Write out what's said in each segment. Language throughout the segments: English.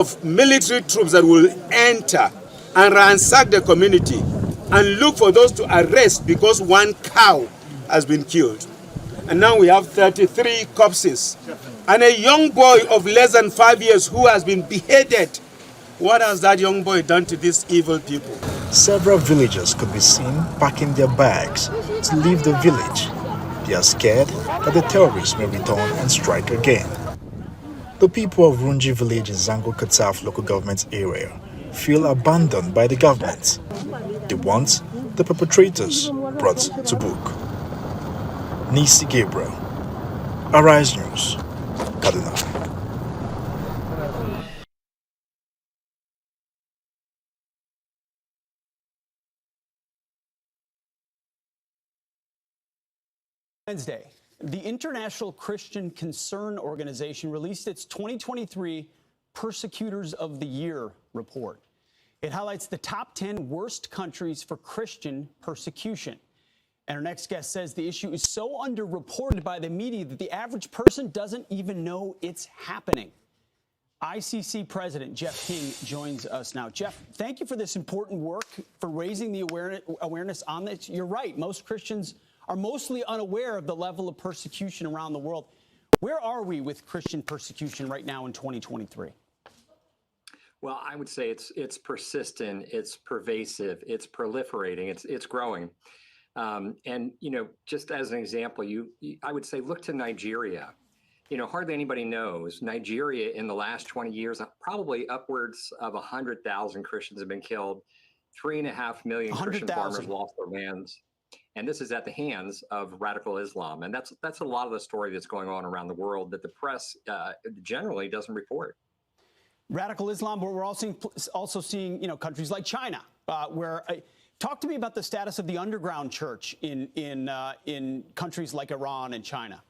of military troops that will enter and ransack the community and look for those to arrest because one cow has been killed. And now we have 33 corpses and a young boy of less than 5 years who has been beheaded. What has that young boy done to these evil people? Several villagers could be seen packing their bags to leave the village. They are scared that the terrorists may return and strike again. The people of Runji village in Zango Kataf local government area feel abandoned by the government. They want the perpetrators brought to book. Nisi Gabriel, Arise News, Kaduna. Wednesday, the International Christian Concern Organization released its 2023 Persecutors of the Year report. It highlights the top 10 worst countries for Christian persecution. And our next guest says the issue is so underreported by the media that the average person doesn't even know it's happening. ICC President Jeff King joins us now. Jeff, thank you for this important work, for raising the awareness on this. You're right, most Christians are mostly unaware of the level of persecution around the world. Where are we with Christian persecution right now in 2023? Well, I would say it's persistent, it's pervasive, it's proliferating, it's growing. And just as an example, I would say look to Nigeria. Hardly anybody knows Nigeria in the last 20 years, probably upwards of 100,000 Christians have been killed. 3.5 million Christian farmers lost their lands. And this is at the hands of radical Islam. And that's a lot of the story that's going on around the world that the press generally doesn't report. Radical Islam, but we're also seeing countries like China, where talk to me about the status of the underground church in countries like Iran and China.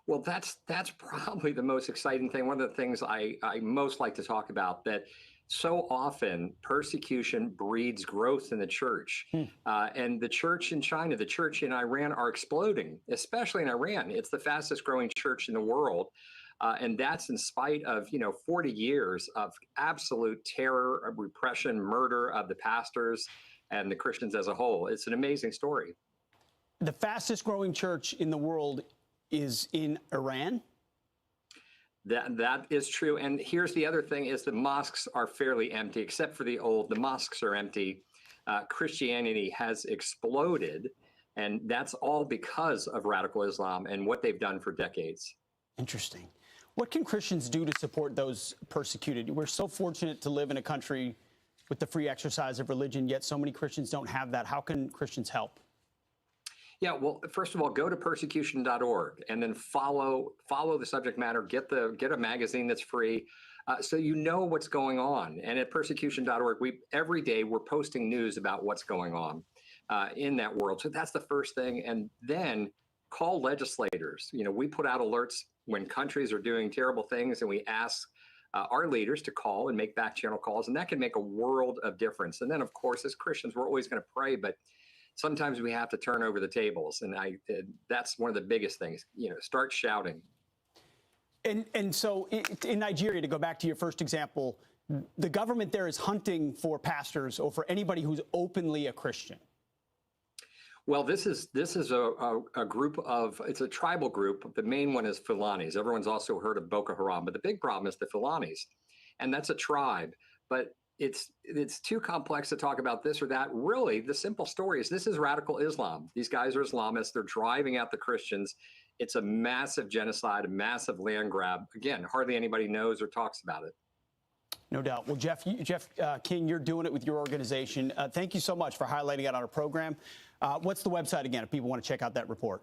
Well, that's probably the most exciting thing. One of the things I most like to talk about, that so often persecution breeds growth in the church. And the church in China, the church in Iran are exploding, especially in Iran. It's the fastest growing church in the world. And that's in spite of, 40 years of absolute terror, of repression, murder of the pastors and the Christians as a whole. It's an amazing story. The fastest growing church in the world is in Iran? That is true. And here's the other thing is the mosques are fairly empty, except for the old. The mosques are empty. Christianity has exploded. And that's all because of radical Islam and what they've done for decades. Interesting. What can Christians do to support those persecuted? We're so fortunate to live in a country with the free exercise of religion, yet so many Christians don't have that. How can Christians help? Yeah, well, first of all, go to persecution.org and then follow the subject matter. Get a magazine that's free, so you know what's going on. And at persecution.org, every day we're posting news about what's going on in that world. So that's the first thing. And then call legislators. We put out alerts when countries are doing terrible things, and we ask our leaders to call and make back channel calls, and that can make a world of difference. And then, of course, as Christians, we're always going to pray, but sometimes we have to turn over the tables, and that's one of the biggest things. Start shouting. And so in Nigeria, to go back to your first example, the government there is hunting for pastors or for anybody who's openly a Christian. Well, this is a group of, it's a tribal group. The main one is Fulanis. Everyone's also heard of Boko Haram, but the big problem is the Fulanis, and that's a tribe. But it's too complex to talk about this or that. Really, the simple story is this is radical Islam. These guys are Islamists. They're driving out the Christians. It's a massive genocide, a massive land grab. Again, hardly anybody knows or talks about it. No doubt. Well, Jeff King, you're doing it with your organization. Thank you so much for highlighting it on our program. What's the website again if people want to check out that report?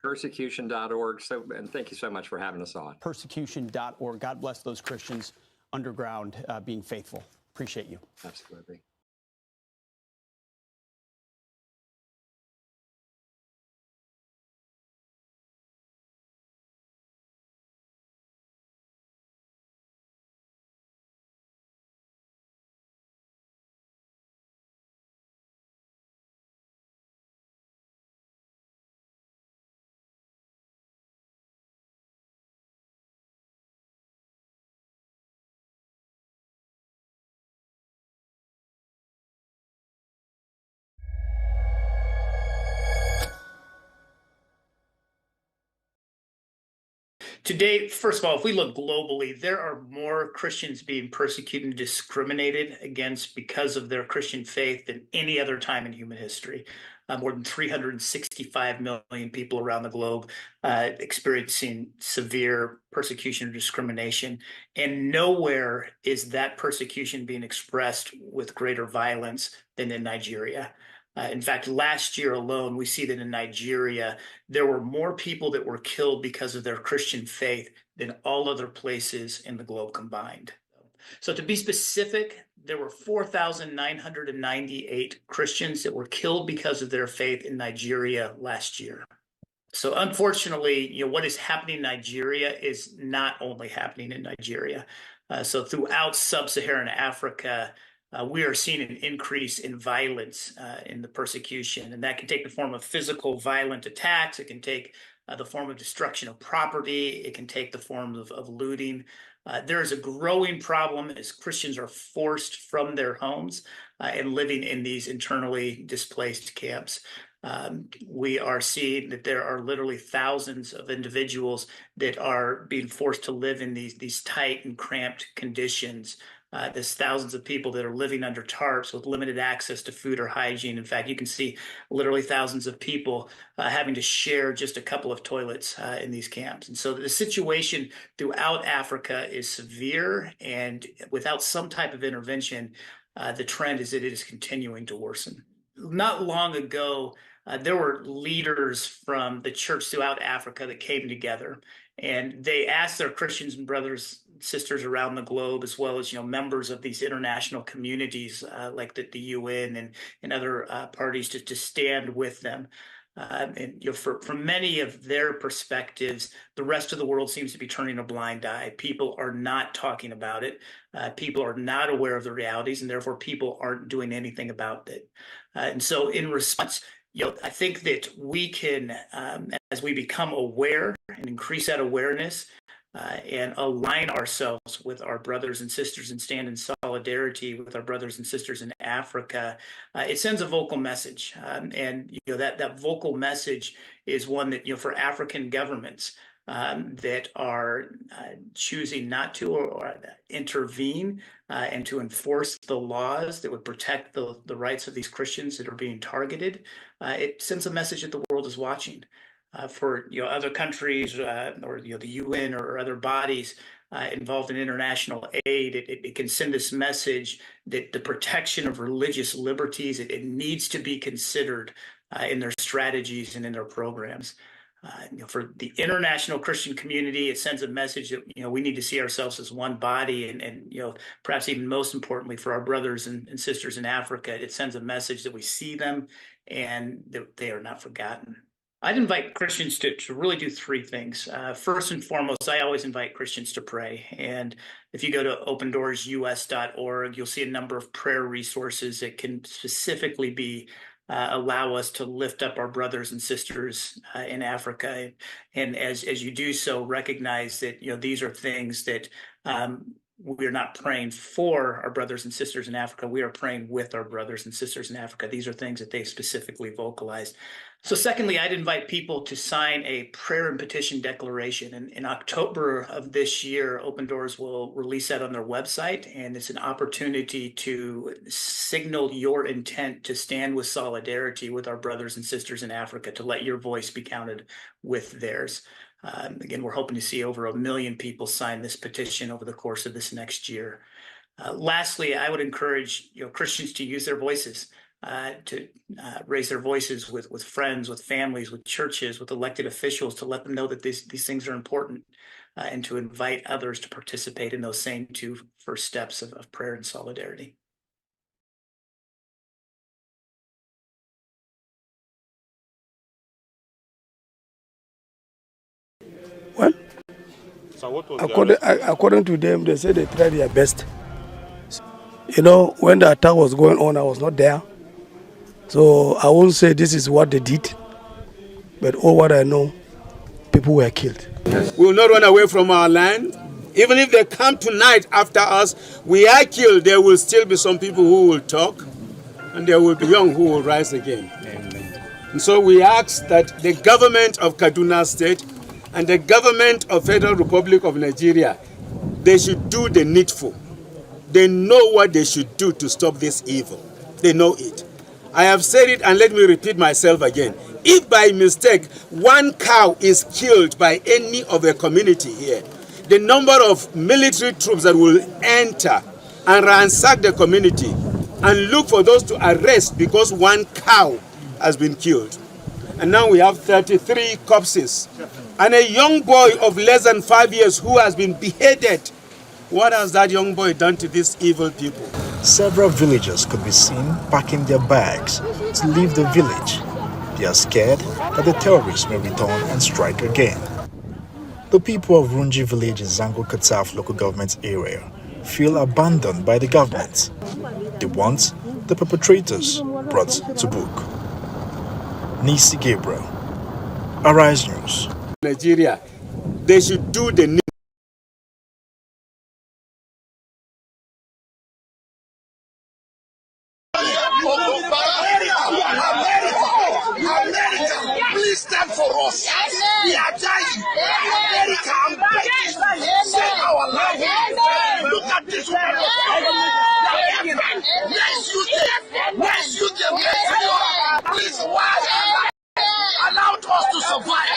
Persecution.org. And thank you so much for having us on. Persecution.org. God bless those Christians underground being faithful. Appreciate you. Absolutely. Today, first of all, if we look globally, there are more Christians being persecuted and discriminated against because of their Christian faith than any other time in human history. More than 365 million people around the globe experiencing severe persecution or discrimination. And nowhere is that persecution being expressed with greater violence than in Nigeria. In fact, last year alone, we see that in Nigeria, there were more people that were killed because of their Christian faith than all other places in the globe combined. So to be specific, there were 4,998 Christians that were killed because of their faith in Nigeria last year. So unfortunately, what is happening in Nigeria is not only happening in Nigeria. So throughout sub-Saharan Africa, we are seeing an increase in violence in the persecution, and that can take the form of physical violent attacks. It can take the form of destruction of property. It can take the form of looting. There is a growing problem as Christians are forced from their homes and living in these internally displaced camps. We are seeing that there are literally thousands of individuals that are being forced to live in these tight and cramped conditions. There's thousands of people that are living under tarps with limited access to food or hygiene. In fact, you can see literally thousands of people having to share just a couple of toilets in these camps. And so the situation throughout Africa is severe, and without some type of intervention, the trend is that it is continuing to worsen. Not long ago, there were leaders from the church throughout Africa that came together, and they asked their Christians and brothers, sisters around the globe, as well as members of these international communities like the UN and other parties to stand with them. And from many of their perspectives, the rest of the world seems to be turning a blind eye. People are not talking about it. People are not aware of the realities, and therefore people aren't doing anything about it. And so in response, I think that we can, as we become aware and increase that awareness, and align ourselves with our brothers and sisters and stand in solidarity with our brothers and sisters in Africa, it sends a vocal message. And that vocal message is one that for African governments that are choosing not to or intervene and to enforce the laws that would protect the rights of these Christians that are being targeted, it sends a message that the world is watching. For other countries or the UN or other bodies involved in international aid, it can send this message that the protection of religious liberties, it needs to be considered in their strategies and in their programs. For the international Christian community, it sends a message that we need to see ourselves as one body, and perhaps even most importantly for our brothers and sisters in Africa, it sends a message that we see them and that they are not forgotten. I'd invite Christians to really do three things. First and foremost, I always invite Christians to pray. And if you go to opendoorsus.org, you'll see a number of prayer resources that can specifically allow us to lift up our brothers and sisters in Africa. And as you do so, recognize that these are things that we're not praying for our brothers and sisters in Africa. We are praying with our brothers and sisters in Africa. These are things that they specifically vocalized. So secondly, I'd invite people to sign a prayer and petition declaration. And in October of this year, Open Doors will release that on their website. And it's an opportunity to signal your intent to stand with solidarity with our brothers and sisters in Africa, to let your voice be counted with theirs. Again, we're hoping to see over 1 million people sign this petition over the course of this next year. Lastly, I would encourage Christians to use their voices, to raise their voices with friends, with families, with churches, with elected officials, to let them know that these things are important, and to invite others to participate in those same two first steps of prayer and solidarity. Well, according to them, they said they tried their best. When the attack was going on, I was not there. So I won't say this is what they did. But all what I know, people were killed. We will not run away from our land. Even if they come tonight after us, we are killed, there will still be some people who will talk, and there will be young who will rise again. Amen. And so we ask that the government of Kaduna State And the government of Federal Republic of Nigeria, they should do the needful. They know what they should do to stop this evil. They know it. I have said it, and let me repeat myself again. If by mistake one cow is killed by any of the community here, the number of military troops that will enter and ransack the community and look for those to arrest because one cow has been killed. And now we have 33 corpses. And a young boy of less than 5 years who has been beheaded. What has that young boy done to these evil people? Several villagers could be seen packing their bags to leave the village. They are scared that the terrorists may return and strike again. The people of Runji village in Zango Kataf local government area feel abandoned by the government. They want the perpetrators brought to book. Nisi Gabriel, Arise News. Nigeria, they should do the needful. America, please stand for us. We are dying. America, I'm begging. Save our life. Look at this one. Let's use them. Let's use them. Please, why allowed us to survive?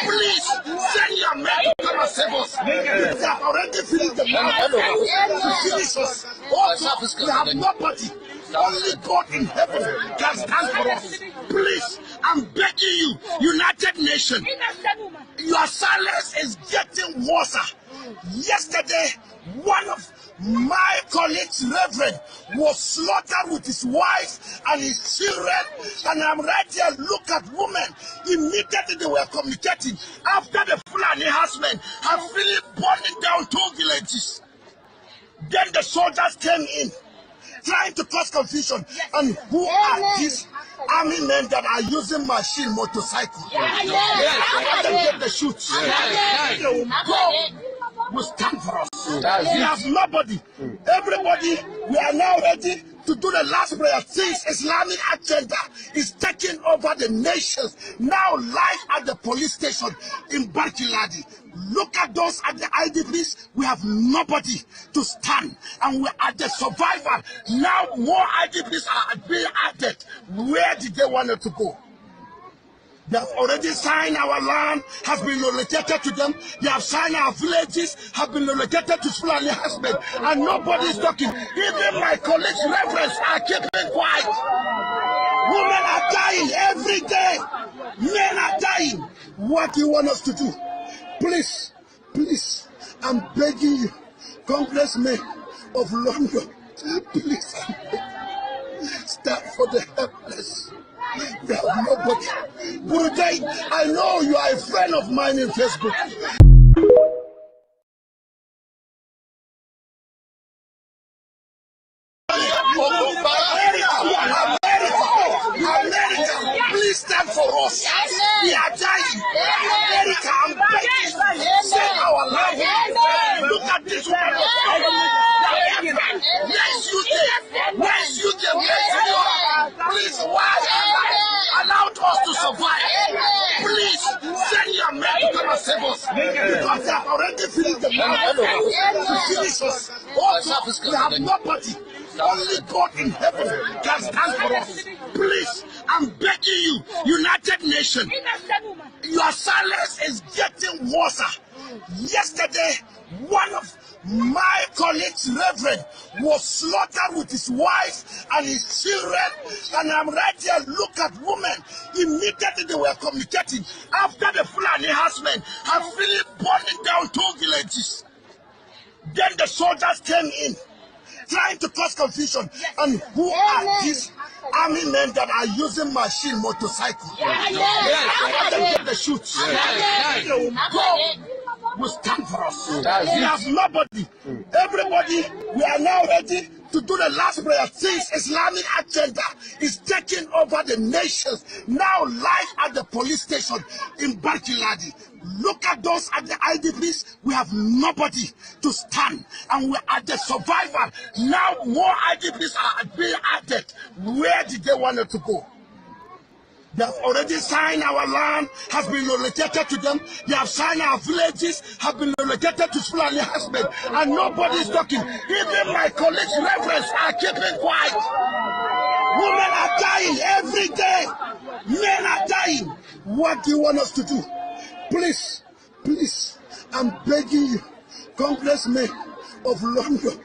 Please send your men to come and save us. They have already finished the man to finish us. Also, we have nobody. Only God in heaven can stand for us. Please, I'm begging you, United Nations, your silence is getting worse. Yesterday, one of my colleagues, Reverend, was slaughtered with his wife and his children. And I'm right here, look at women. Immediately they were communicating. After the Fulani husband had really burning down 2 villages. Then the soldiers came in, trying to cause confusion. And who are these army men that are using machine motorcycle? After they get the shoots, God will stand for us. We have nobody. Everybody, we are now ready to do the last prayer. Since Islamic agenda is taking over the nations, now live at the police station in Barkiladi. Look at those at the IDPs. We have nobody to stand, and we are the survivor. Now more IDPs are being added. Where did they want to go? They have already signed our land, has been relocated to them. They have signed our villages, have been relocated to Fulani husband, and nobody is talking. Even my colleagues, reverends, are keeping quiet. Women are dying every day. Men are dying. What do you want us to do? Please, please, I'm begging you, congressmen of London, please, stand for the helpless. We have nobody. Burudai, I know you are a friend of mine in Facebook. America, please stand for us. We are dying. America, I'm begging. Save our life. Look at this one. Let's use them. Let's use them. Please, why allowed us to survive? Please send your men to come and save us. Because they have already finished the man to finish us. Also, we have nobody. Only God in heaven can stand for us. Please, I'm begging you, United Nations, your silence is getting worse. Yesterday, one of my colleagues, Reverend, was slaughtered with his wife and his children. And I'm right here, look at women. Immediately they were communicating. After the Fulani husband had really burning down 2 villages. Then the soldiers came in, trying to cause confusion. And who are these army men that are using machine motorcycle? After they get the shoots, God will stand for us. We have nobody. Everybody, we are now ready to do the last prayer. Since Islamic agenda is taking over the nations, now live at the police station in Barkiladi. Look at those at the IDPs. We have nobody to stand, and we are the survivor. Now more IDPs are being added. Where did they want to go? They have already signed our land, has been relocated to them. They have signed our villages, have been relocated to Fulani husband, and nobody is talking. Even my colleagues, reverends, are keeping quiet. Women are dying every day. Men are dying. What do you want us to do? Please, please, I'm begging you, congressmen of London,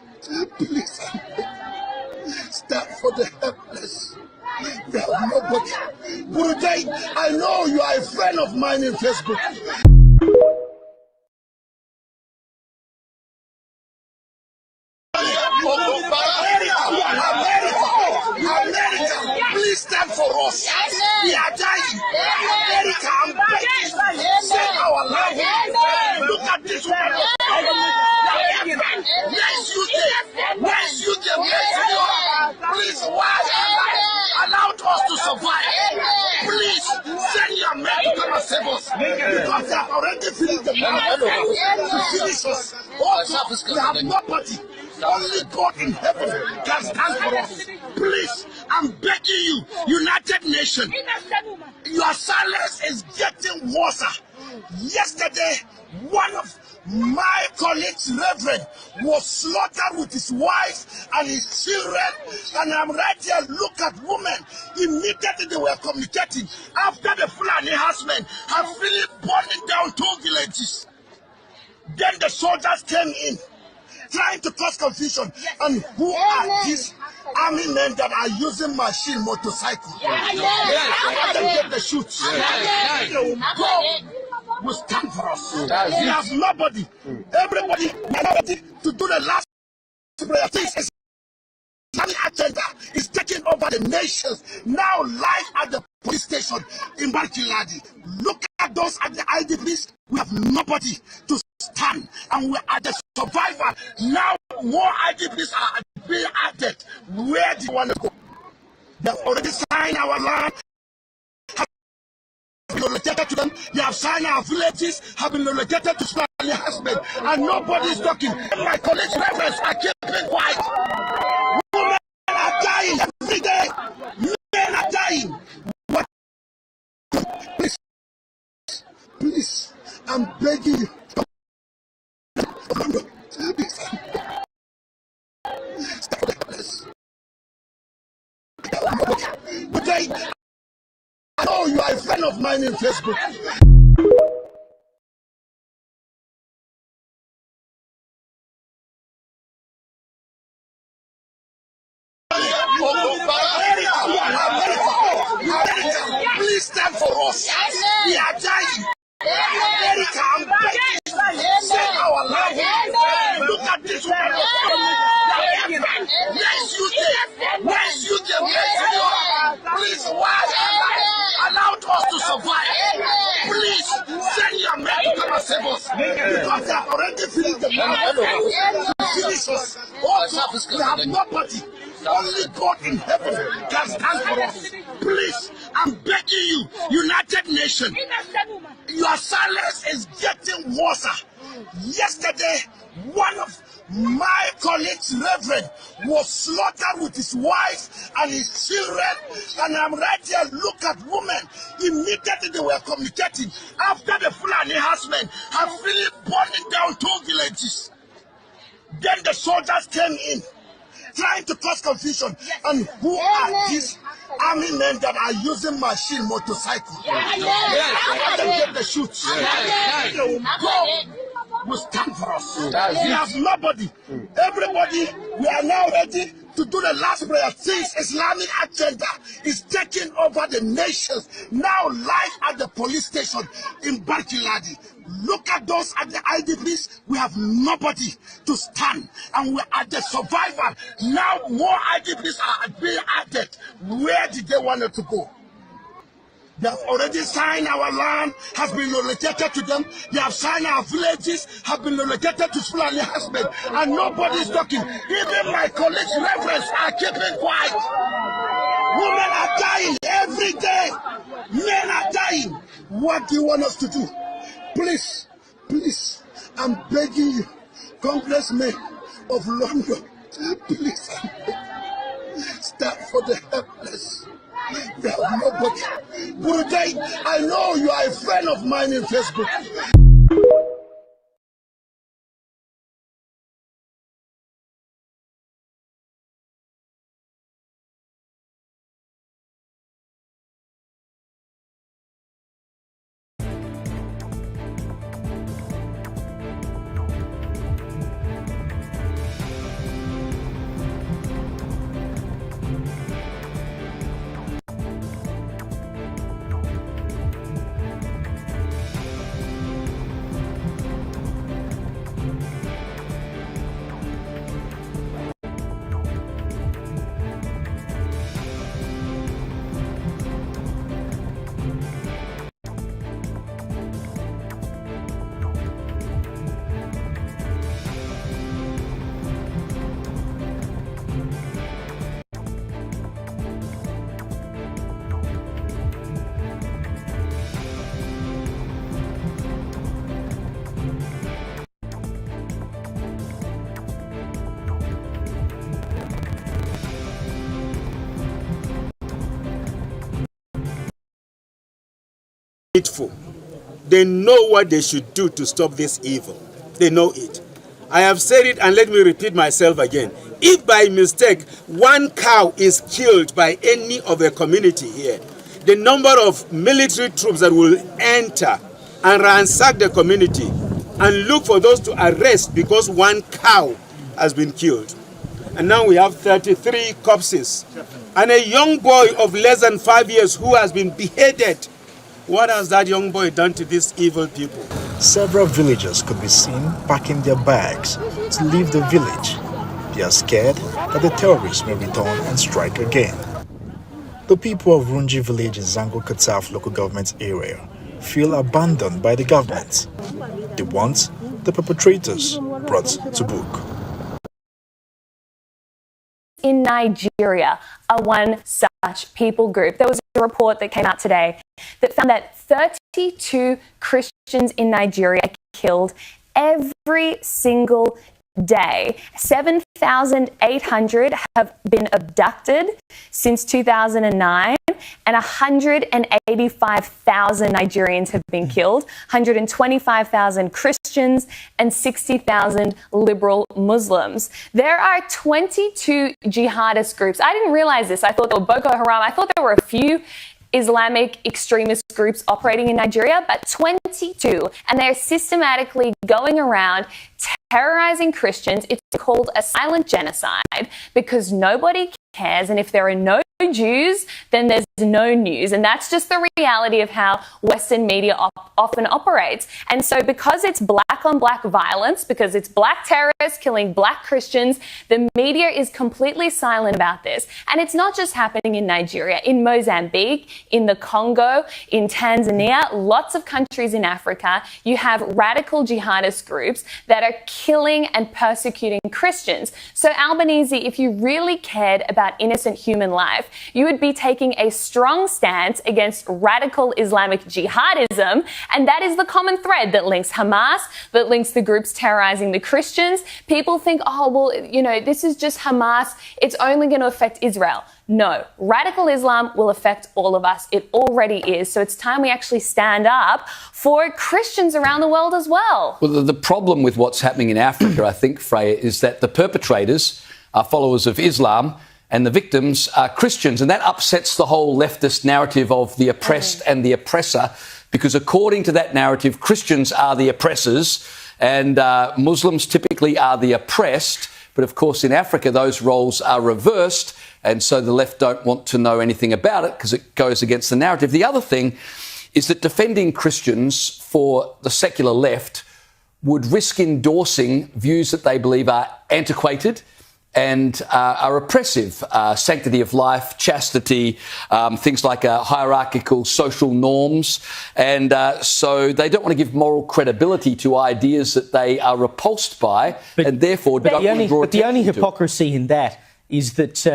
please, stand for the helpless. They have nobody. Burutai, I know you are a friend of mine in Facebook. America, please stand for us. We are dying. America, I'm begging. Save our life. Look at this one. Let's use them. Let's use them. Please, why? Allow us to survive. Please, send your men to come and save us. Because they have already finished the money to finish us. Also, we have nobody. Only God in heaven can stand for us. Please, I'm begging you, United Nations, your silence is getting worse. Yesterday, one of my colleagues, Reverend, was slaughtered with his wife and his children. And I'm right here, look at women. Immediately they were communicating after the Fulani husband had really burning down 2 villages. Then the soldiers came in, trying to cause confusion. And who are these army men that are using machine motorcycles? Let them get the shoots. God will stand for us. We have nobody. Everybody is ready to do the last prayer. This Islamic agenda is taking over the nations. Now live at the police station in Barkiladi. Look at those at the IDPs. We have nobody to stand, and we are the survivor. Now more IDPs are being added. Where do you want to go? They have already signed our land, have been relocated to them. They have signed our villages, have been relocated to Fulani husband, and nobody is talking. My colleagues, reverends, are keeping quiet. Women are dying every day. Men are dying. What? Please, please, I'm begging you. But I know you are a friend of mine in Facebook. America, please stand for us. We are dying. America, I'm begging. Save our life. Look at this one. Let's use them. Let's use them. Please, why? Allow us to survive. Please, send your men to come and save us. Because they have already finished the money to finish us. Also, we have nobody. Only God in heaven can stand for us. Please, I'm begging you, United Nations, your silence is getting worse. Yesterday, one of my colleagues, Reverend, was slaughtered with his wife and his children. And I'm right here, look at women. Immediately they were communicating after the Fulani husband had really burning down 2 villages. Then the soldiers came in, trying to cause confusion. And who are these army men that are using machine motorcycles? Let them get the shoots. God will stand for us. We have nobody. Everybody, we are now ready to do the last prayer. This Islamic agenda is taking over the nations. Now live at the police station in Barkiladi. Look at those at the IDPs. We have nobody to stand, and we are the survivor. Now more IDPs are being added. Where did they want to go? They have already signed our land, has been relocated to them. They have signed our villages, have been relocated to Fulani husband, and nobody is talking. Even my colleagues, reverends, are keeping quiet. Women are dying every day. Men are dying. What do you want us to do? Please, please, I'm begging you, congressmen of London, please, stand for the helpless. They have nobody. Burutai, I know you are a friend of mine in Facebook. They know what they should do to stop this evil. They know it. I have said it, and let me repeat myself again. If by mistake one cow is killed by any of the community here, the number of military troops that will enter and ransack the community and look for those to arrest because one cow has been killed. And now we have 33 corpses and a young boy of less than 5 years who has been beheaded. What has that young boy done to these evil people? Several villagers could be seen packing their bags to leave the village. They are scared that the terrorists may return and strike again. The people of Runji village in Zango Kataf local government area feel abandoned by the government. They want the perpetrators brought to book. In Nigeria are one such people group. There was a report that came out today that found that 32 Christians in Nigeria are killed every single day. 7,800 have been abducted since 2009, and 185,000 Nigerians have been killed, 125,000 Christians, and 60,000 liberal Muslims. There are 22 jihadist groups. I didn't realize this. I thought there were Boko Haram. I thought there were a few Islamic extremist groups operating in Nigeria, but 22, and they're systematically going around terrorizing Christians. It's called a silent genocide because nobody cares, and if there are no Jews, then there's no news. And that's just the reality of how Western media often operates. And so because it's black on black violence, because it's black terrorists killing black Christians, the media is completely silent about this. And it's not just happening in Nigeria, in Mozambique, in the Congo, in Tanzania, lots of countries in Africa, you have radical jihadist groups that are killing and persecuting Christians. So Albanese, if you really cared about innocent human life, you would be taking a strong stance against radical Islamic jihadism, and that is the common thread that links Hamas, that links the groups terrorizing the Christians. People think, oh, well, you know, this is just Hamas, it's only going to affect Israel. No, radical Islam will affect all of us. It already is. So it's time we actually stand up for Christians around the world as well. Well, the problem with what's happening in Africa, I think, Freya, is that the perpetrators are followers of Islam and the victims are Christians. And that upsets the whole leftist narrative of the oppressed and the oppressor, because according to that narrative, Christians are the oppressors and Muslims typically are the oppressed. But of course, in Africa, those roles are reversed. And so the left don't want to know anything about it because it goes against the narrative. The other thing is that defending Christians for the secular left would risk endorsing views that they believe are antiquated and are oppressive. Sanctity of life, chastity, things like hierarchical social norms. And so they don't want to give moral credibility to ideas that they are repulsed by, and therefore don't want to draw attention to. But the only hypocrisy in that is that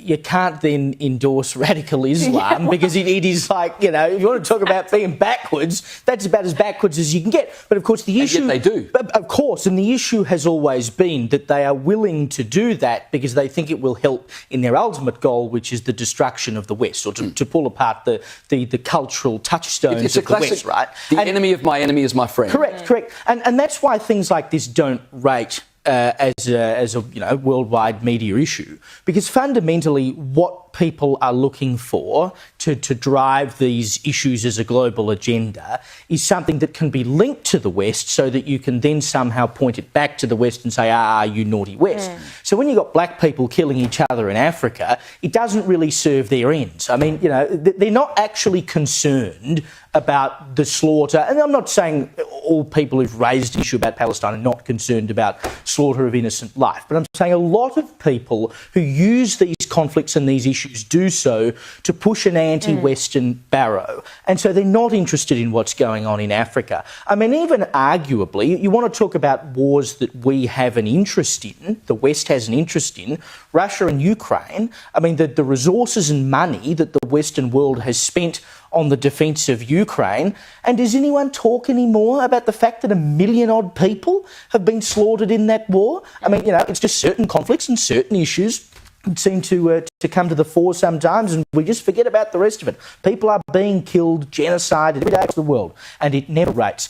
you can't then endorse radical Islam because it is like, you know, if you want to talk about being backwards, that's about as backwards as you can get. But of course the issue... And yet they do. Of course, and the issue has always been that they are willing to do that because they think it will help in their ultimate goal, which is the destruction of the West, or to pull apart the cultural touchstones of the West, right? The enemy of my enemy is my friend. Correct. And that's why things like this don't rate as a worldwide media issue, because fundamentally what people are looking for to drive these issues as a global agenda is something that can be linked to the West so that you can then somehow point it back to the West and say, you naughty West. So when you've got black people killing each other in Africa, it doesn't really serve their ends. I mean, you know, they're not actually concerned about the slaughter. And I'm not saying all people who've raised the issue about Palestine are not concerned about slaughter of innocent life, but I'm saying a lot of people who use these conflicts and these issues do so to push an anti-Western barrow. And so they're not interested in what's going on in Africa. I mean, even arguably, you want to talk about wars that we have an interest in, the West has an interest in, Russia and Ukraine. I mean, the resources and money that the Western world has spent on the defence of Ukraine. And does anyone talk anymore about the fact that 1 million odd people have been slaughtered in that war? I mean, you know, it's just certain conflicts and certain issues seem to come to the fore sometimes, and we just forget about the rest of it. People are being killed, genocided every day across the world, and it never rates.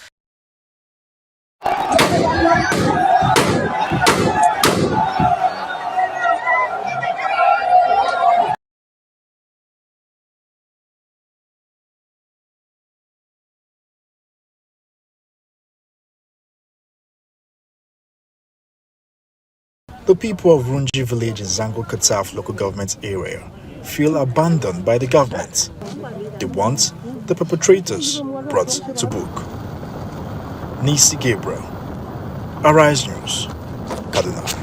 The people of Runji village in Zango Kataf local government area feel abandoned by the government. They want the perpetrators brought to book. Nisi Gabriel, Arise News, Kaduna.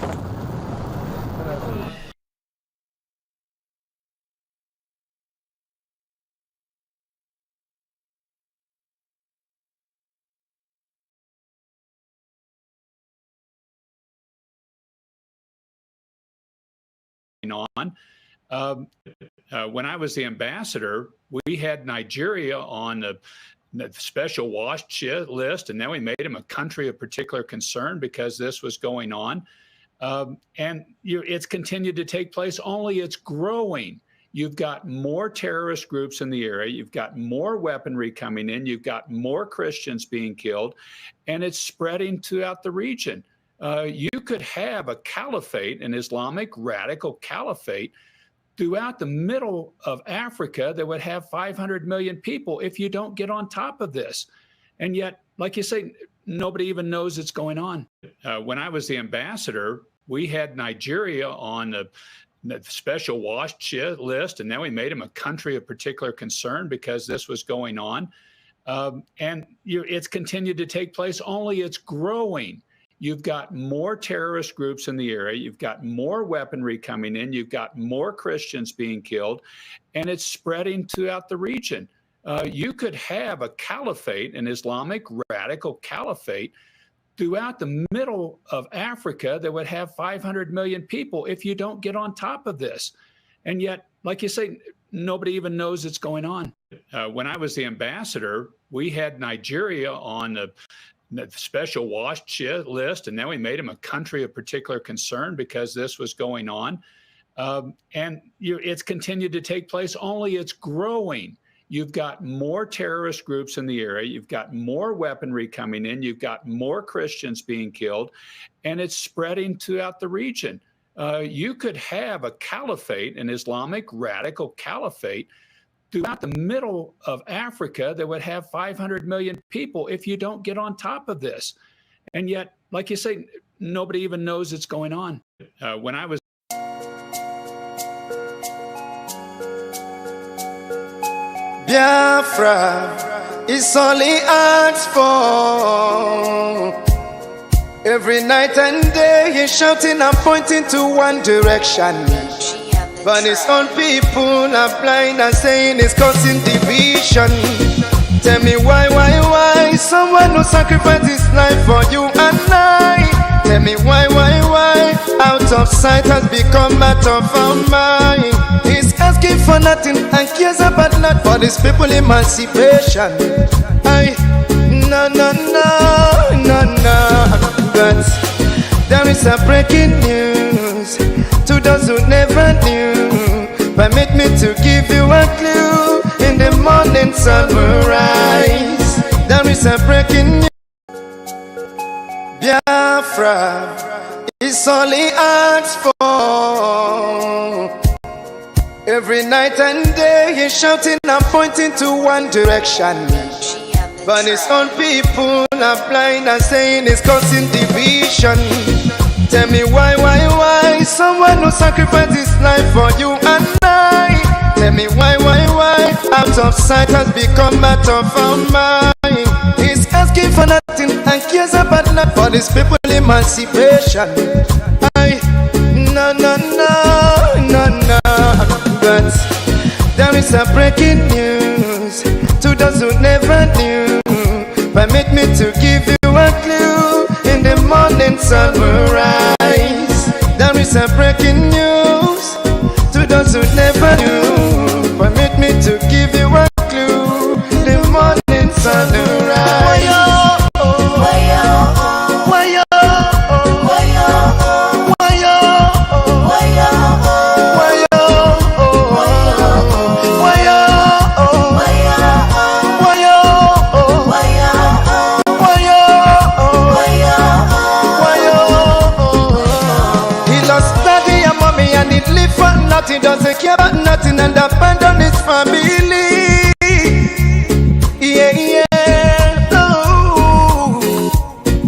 On. When I was the ambassador, we had Nigeria on the special watch list, and then we made them a country of particular concern because this was going on. It's continued to take place, only it's growing. You've got more terrorist groups in the area. You've got more weaponry coming in. You've got more Christians being killed, and it's spreading throughout the region. You could have a caliphate, an Islamic radical caliphate, throughout the middle of Africa that would have 500 million people if you don't get on top of this. And yet, like you say, nobody even knows it's going on. When I was the ambassador, we had Nigeria on the special watch list, and then we made them a country of particular concern because this was going on. It's continued to take place, only it's growing. You've got more terrorist groups in the area. You've got more weaponry coming in. You've got more Christians being killed, and it's spreading throughout the region. You could have a caliphate, an Islamic radical caliphate, throughout the middle of Africa that would have 500 million people if you don't get on top of this. And yet, like you say, nobody even knows it's going on. When I was the ambassador, we had Nigeria on the special watch list, and then we made them a country of particular concern because this was going on. It's continued to take place, only it's growing. You've got more terrorist groups in the area. You've got more weaponry coming in. You've got more Christians being killed, and it's spreading throughout the region. You could have a caliphate, an Islamic radical caliphate, throughout the middle of Africa that would have 500 million people if you don't get on top of this. And yet, like you say, nobody even knows it's going on. When I was Biafra is only asked for. Every night and day he's shouting and pointing to one direction. But his own people are blind and saying it's causing division. Tell me why someone who sacrificed his life for you and I? Tell me why? Out of sight has become out of our mind. He's asking for nothing and cares about not for these people emancipation. No. But there is a breaking news to those who never knew. Permit me to give you a clue. In the morning sun will rise. There is a breaking news. Biafra is all he asks for. Every night and day he's shouting and pointing to one direction. But his own people are blind and saying it's causing division. Tell me why? Someone who sacrificed his life for you and I. Tell me why? Out of sight has become out of our mind. He's asking for nothing and cares about not for these people emancipation. No. But there is a breaking news to those who never knew. Permit me to give you a clue. In the morning sun will rise. There is a breaking news to those who never knew. Permit me to give you a clue. The morning sun will rise. He doesn't care about nothing and abandon his family. Yeah. Oh.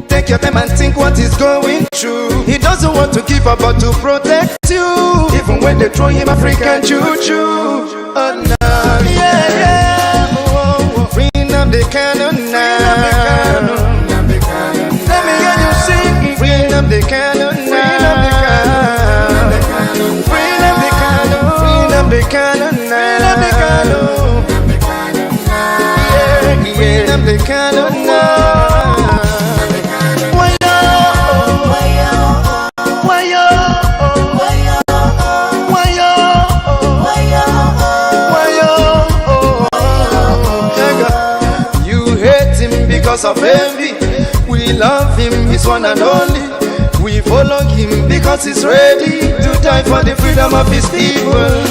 Take your time and think what he's going through. He doesn't want to give up but to protect you. Even when they throw him African juju. Oh no. Yeah. Oh. Freeing up the cannon now. Let me hear you sing. Freeing up the cannon now. The cannon now. The cannon now. You hate him because of envy. We love him, he's one and only. We follow him because he's ready to die for the freedom of his people.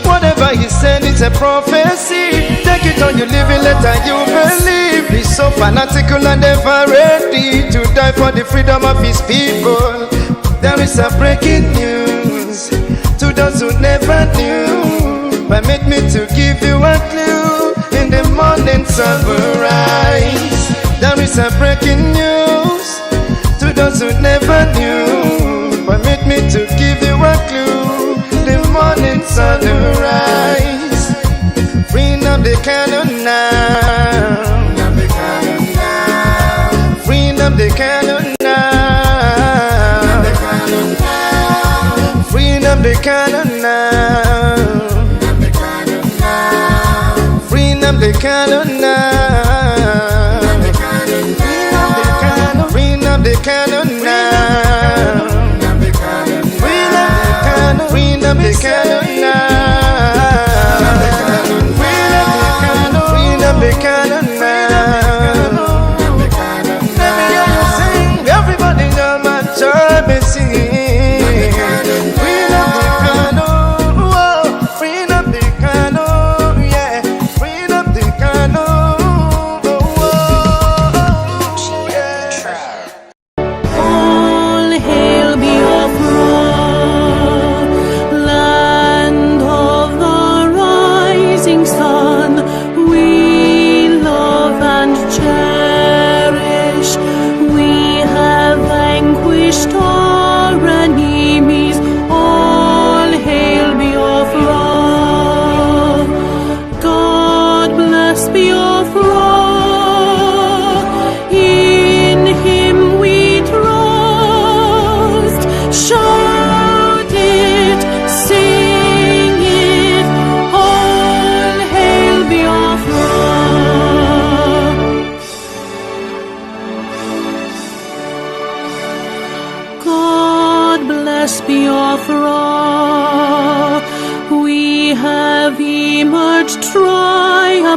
Whatever he said, it's a prophecy. Take it on your living letter, you believe. He's so fanatical and ever ready to die for the freedom of his people. There is a breaking news to those who never knew. Permit me to give you a clue. In the morning sun will rise. There is a breaking news to those who never knew. Permit me to give you a clue. The morning sun will rise. Bring up the cannon now. Bring up the cannon now. Bring up the cannon now. Bring up the cannon now. Bring up the cannon now. Bring up the cannon now. Bring up the cannon now. Let me hear you sing. Everybody know my job is singing. Bring up the cannon. Bring up the cannon. Yeah. Bring up the cannon.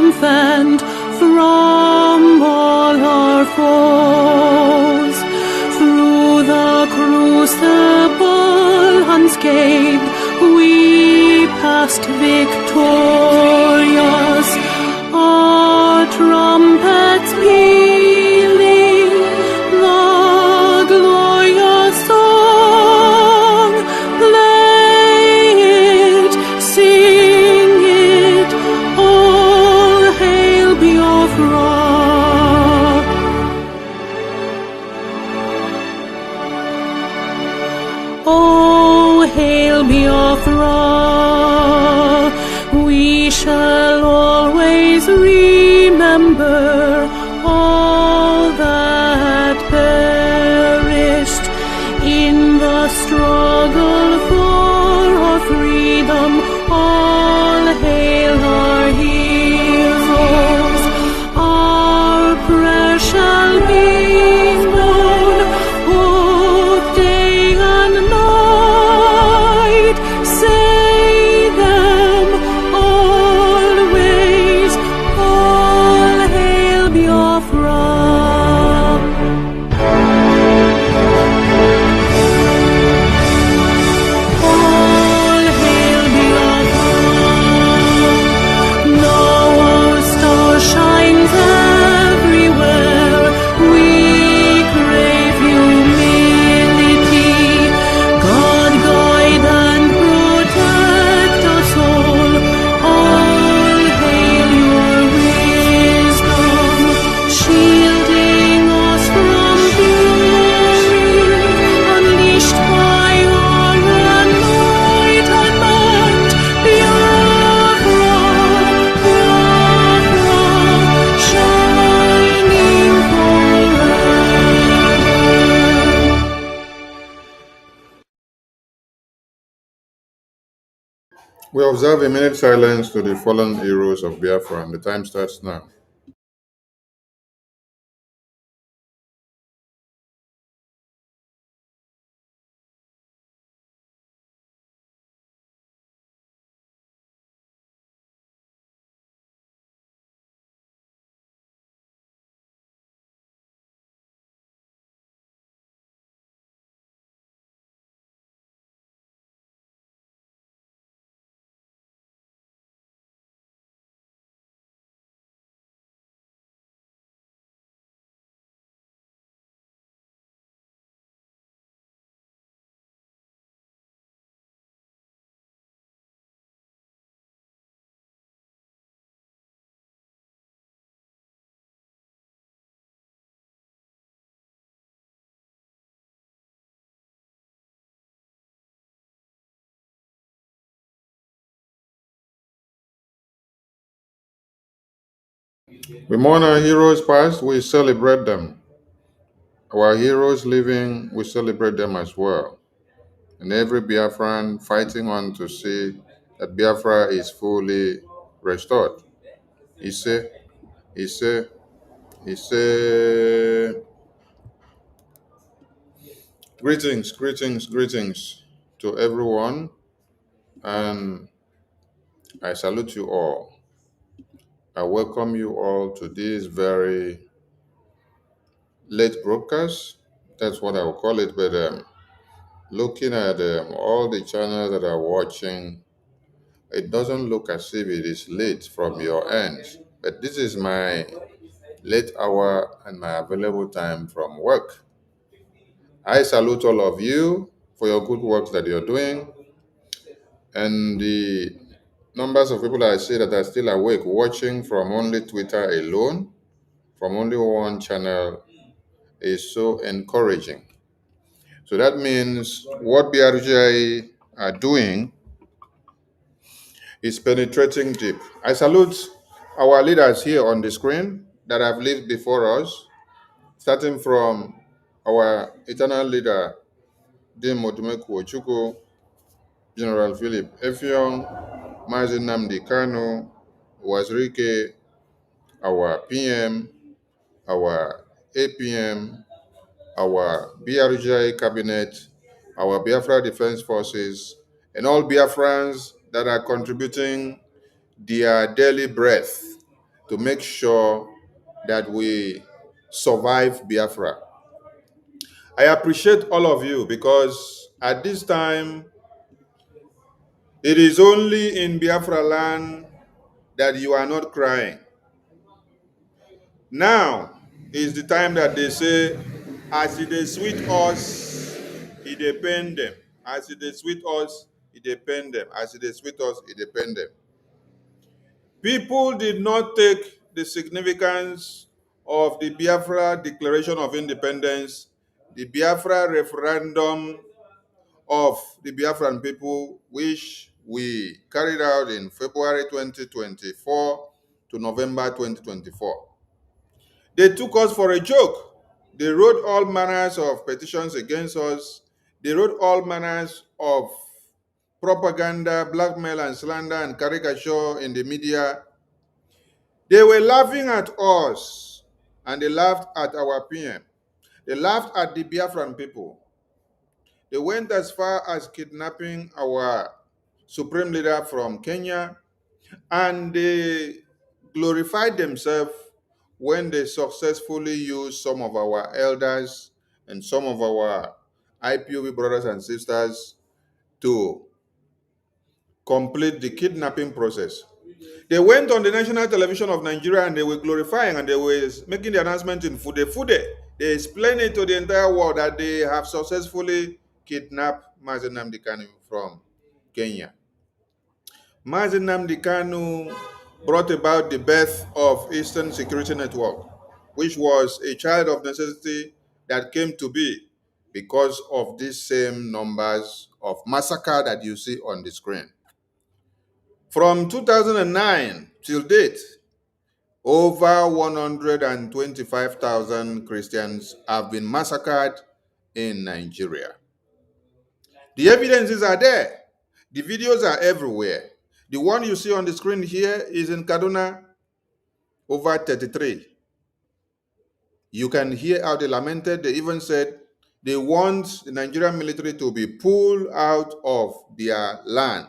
triumphant from all our foes. Through the crucible unscathed, we passed victorious. Our trumpets pealing, the glorious song, play it, sing it, all hail Biafra. Oh, hail Biafra, we shall always remember all that perished in the struggle for our freedom. All hail our heroes, our prayers shall be known both day and night. Say them always, all hail Biafra. All hail Biafra. Now our star shines everywhere. We crave humility. God guide and protect us all. All hail your wisdom, shielding us from fury, unleashed by our enlightenment. Biafra, Biafra, shining forever. We observe a minute silence to the fallen heroes of Biafra, and the time starts now. We mourn our heroes past, we celebrate them. Our heroes living, we celebrate them as well. And every Biafran fighting on to see that Biafra is fully restored. Ise, Ise, Ise. Greetings, greetings, greetings to everyone, and I salute you all. I welcome you all to this very late broadcast. That's what I will call it, but looking at all the channels that are watching, it doesn't look as if it is late from your end. But this is my late hour and my available time from work. I salute all of you for your good works that you're doing, and the numbers of people that I see that are still awake watching from only Twitter alone, from only one channel, is so encouraging. So that means what BRGI are doing is penetrating deep. I salute our leaders here on the screen that have lived before us, starting from our eternal leader, Dim Modumeku Ochuku, General Philip Effiong, Mazin Namdi Kano, Wazirike, our PM, our APM, our BRGI cabinet, our Biafra Defense Forces, and all Biafrans that are contributing their daily breath to make sure that we survive Biafra. I appreciate all of you because at this time, it is only in Biafra land that you are not crying. Now is the time that they say, as it is sweet us, it depend them. As it is sweet us, it depend them. As it is sweet us, it depend them. People did not take the significance of the Biafra Declaration of Independence, the Biafra referendum of the Biafran people, which we carried out in February 2024 to November 2024. They took us for a joke. They wrote all manners of petitions against us. They wrote all manners of propaganda, blackmail, and slander and caricature in the media. They were laughing at us, and they laughed at our PM. They laughed at the Biafran people. They went as far as kidnapping our supreme leader from Kenya, and they glorified themselves when they successfully used some of our elders and some of our IPOB brothers and sisters to complete the kidnapping process. They went on the national television of Nigeria and they were glorifying and they were making the announcement in Fude Fude. They explained it to the entire world that they have successfully kidnapped Mazi Nnamdi Kanu from Kenya. Mazi Nnamdi Kanu brought about the birth of Eastern Security Network, which was a child of necessity that came to be because of these same numbers of massacre that you see on the screen. From 2009 till date, over 125,000 Christians have been massacred in Nigeria. The evidences are there. The videos are everywhere. The one you see on the screen here is in Kaduna, over 33. You can hear how they lamented. They even said they want the Nigerian military to be pulled out of their land.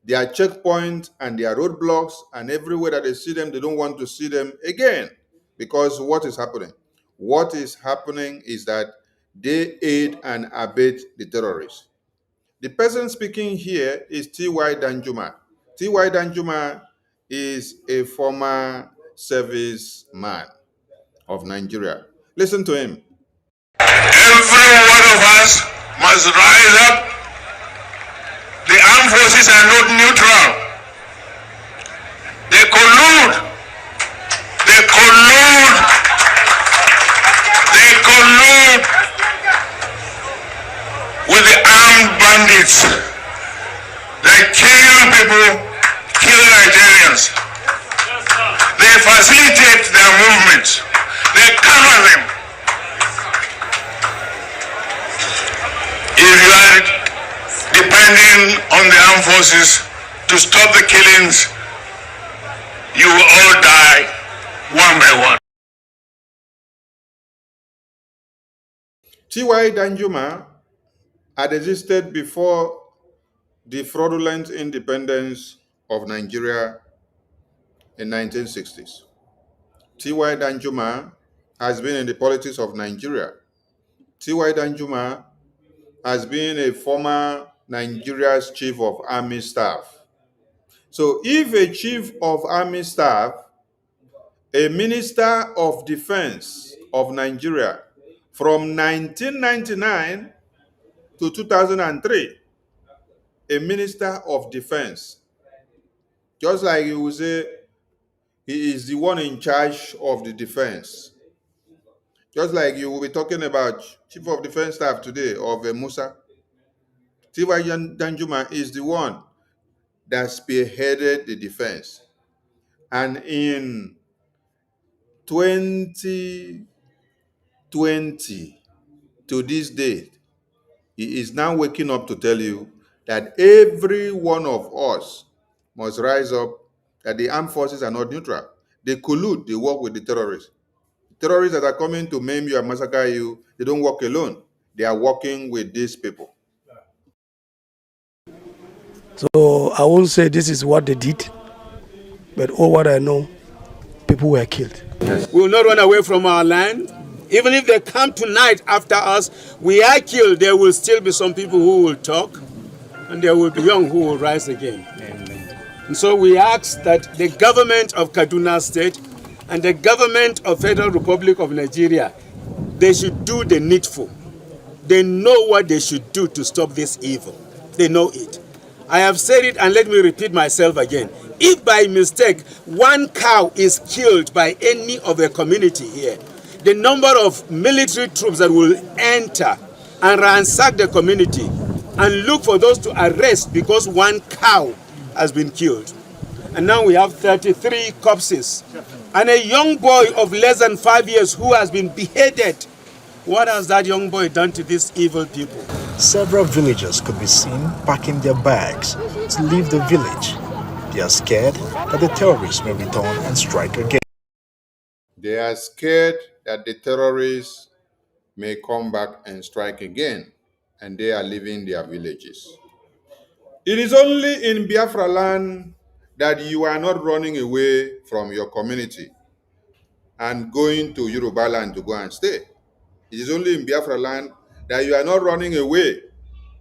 Their checkpoints and their roadblocks, and everywhere that they see them, they don't want to see them again. Because what is happening? What is happening is that they aid and abet the terrorists. The person speaking here is T.Y. Danjuma. T.Y. Danjuma is a former serviceman of Nigeria. Listen to him. Every one of us must rise up. The armed forces are not neutral. They collude. They collude. They collude with the armed bandits. They kill people, kill Nigerians. They facilitate their movements. They cover them. If you are depending on the armed forces to stop the killings, you will all die one by one. T.Y. Danjuma had existed before the fraudulent independence of Nigeria in 1960s. T.Y. Danjuma has been in the politics of Nigeria. T.Y. Danjuma has been a former Nigeria's chief of army staff. So if a chief of army staff, a minister of defense of Nigeria from 1999 to 2003, a minister of defense, just like you would say he is the one in charge of the defense. Just like you will be talking about chief of defense staff today of Musa. T.Y. Danjuma is the one that spearheaded the defense. And in 2020, to this date, he is now waking up to tell you that every one of us must rise up, that the armed forces are not neutral. They collude, they work with the terrorists. Terrorists that are coming to maim you and massacre you, they don't work alone. They are working with these people. So I won't say this is what they did, but all what I know, people were killed. We will not run away from our land. Even if they come tonight after us, we are killed, there will still be some people who will talk, and there will be young who will rise again. Amen. And so we ask that the government of Kaduna State and the government of Federal Republic of Nigeria, they should do the needful. They know what they should do to stop this evil. They know it. I have said it, and let me repeat myself again. If by mistake one cow is killed by any of the community here, the number of military troops that will enter and ransack the community and look for those to arrest because one cow has been killed. And now we have 33 corpses and a young boy of less than 5 years who has been beheaded. What has that young boy done to these evil people? Several villagers could be seen packing their bags to leave the village. They are scared that the terrorists may return and strike again. They are scared that the terrorists may come back and strike again, and they are leaving their villages. It is only in Biafra land that you are not running away from your community and going to Yoruba land to go and stay. It is only in Biafra land that you are not running away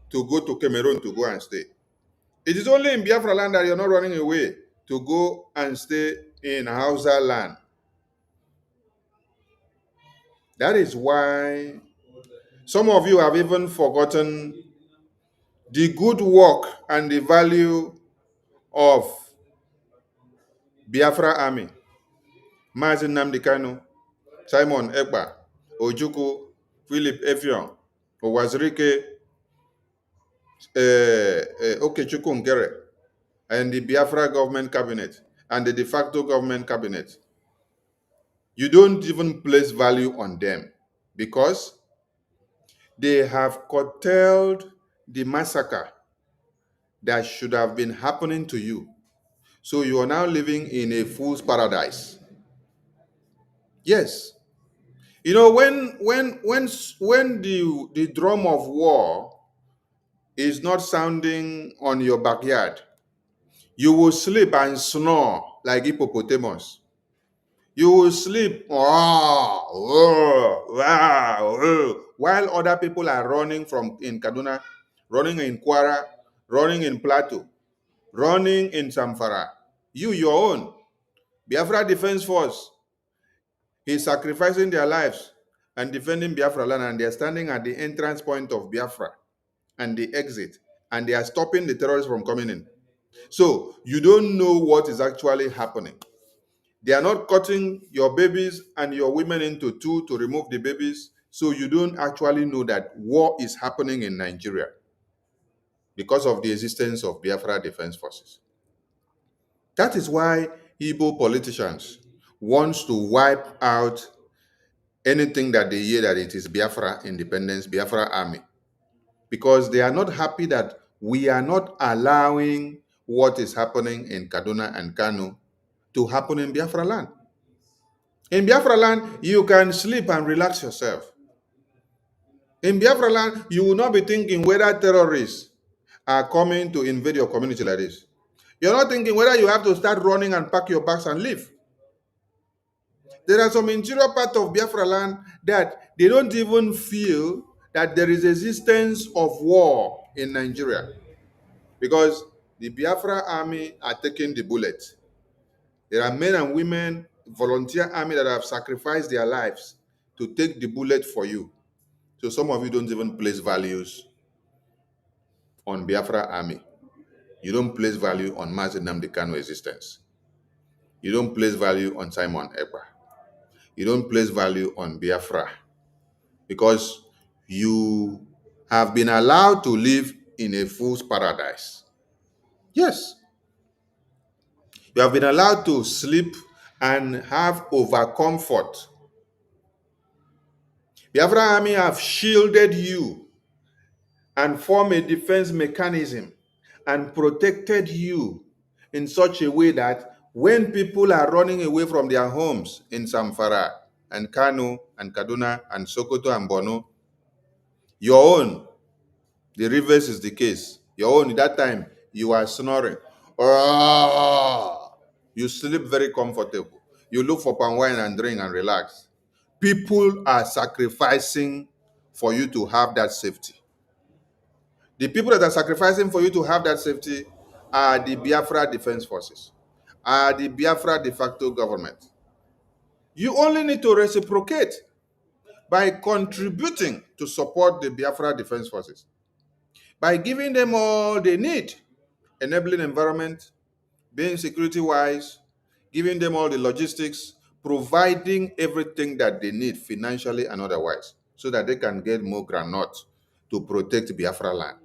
to go to Cameroon to go and stay. It is only in Biafra land that you're not running away to go and stay in Hausa land. That is why some of you have even forgotten the good work and the value of Biafra Army. Mazin Nnamdi Kanu, Simon Ekpa, Ojukwu, Philip Effiong, Owazirike, Okechukwu Ngere, and the Biafra government cabinet and the de facto government cabinet. You don't even place value on them because they have curtailed the massacre that should have been happening to you. So you are now living in a fool's paradise. Yes. You know, when the drum of war is not sounding on your backyard, you will sleep and snore like hippopotamus. You will sleep while other people are running from in Kaduna, running in Kwara, running in Plateau, running in Zamfara. You, your own, Biafra Defense Force, is sacrificing their lives and defending Biafra land, and they are standing at the entrance point of Biafra and the exit, and they are stopping the terrorists from coming in. So you don't know what is actually happening. They are not cutting your babies and your women into two to remove the babies, so you don't actually know that war is happening in Nigeria because of the existence of Biafra Defense Forces. That is why Igbo politicians want to wipe out anything that they hear that it is Biafra independence, Biafra army, because they are not happy that we are not allowing what is happening in Kaduna and Kano to happen in Biafra land. In Biafra land, you can sleep and relax yourself. In Biafra land, you will not be thinking whether terrorists are coming to invade your community like this. You're not thinking whether you have to start running and pack your bags and leave. There are some interior parts of Biafra land that they don't even feel that there is existence of war in Nigeria because the Biafra army are taking the bullet. There are men and women, volunteer army that have sacrificed their lives to take the bullet for you. So some of you don't even place values on Biafra army. You don't place value on Mazi Nnamdi Kanu existence. You don't place value on Simon Ekpa. You don't place value on Biafra because you have been allowed to live in a fool's paradise. Yes. You have been allowed to sleep and have overcomfort. Biafra army have shielded you and formed a defense mechanism and protected you in such a way that when people are running away from their homes in Zamfara and Kano and Kaduna and Sokoto and Borno, your own, the reverse is the case. Your own, that time, you are snoring. You sleep very comfortable. you look for palm wine and drink and relax. People are sacrificing for you to have that safety. The people that are sacrificing for you to have that safety are the Biafra Defense Forces, are the Biafra de facto government. You only need to reciprocate by contributing to support the Biafra Defense Forces, by giving them all they need, enabling environment, being security-wise, giving them all the logistics, providing everything that they need financially and otherwise, so that they can get more granite to protect Biafra land.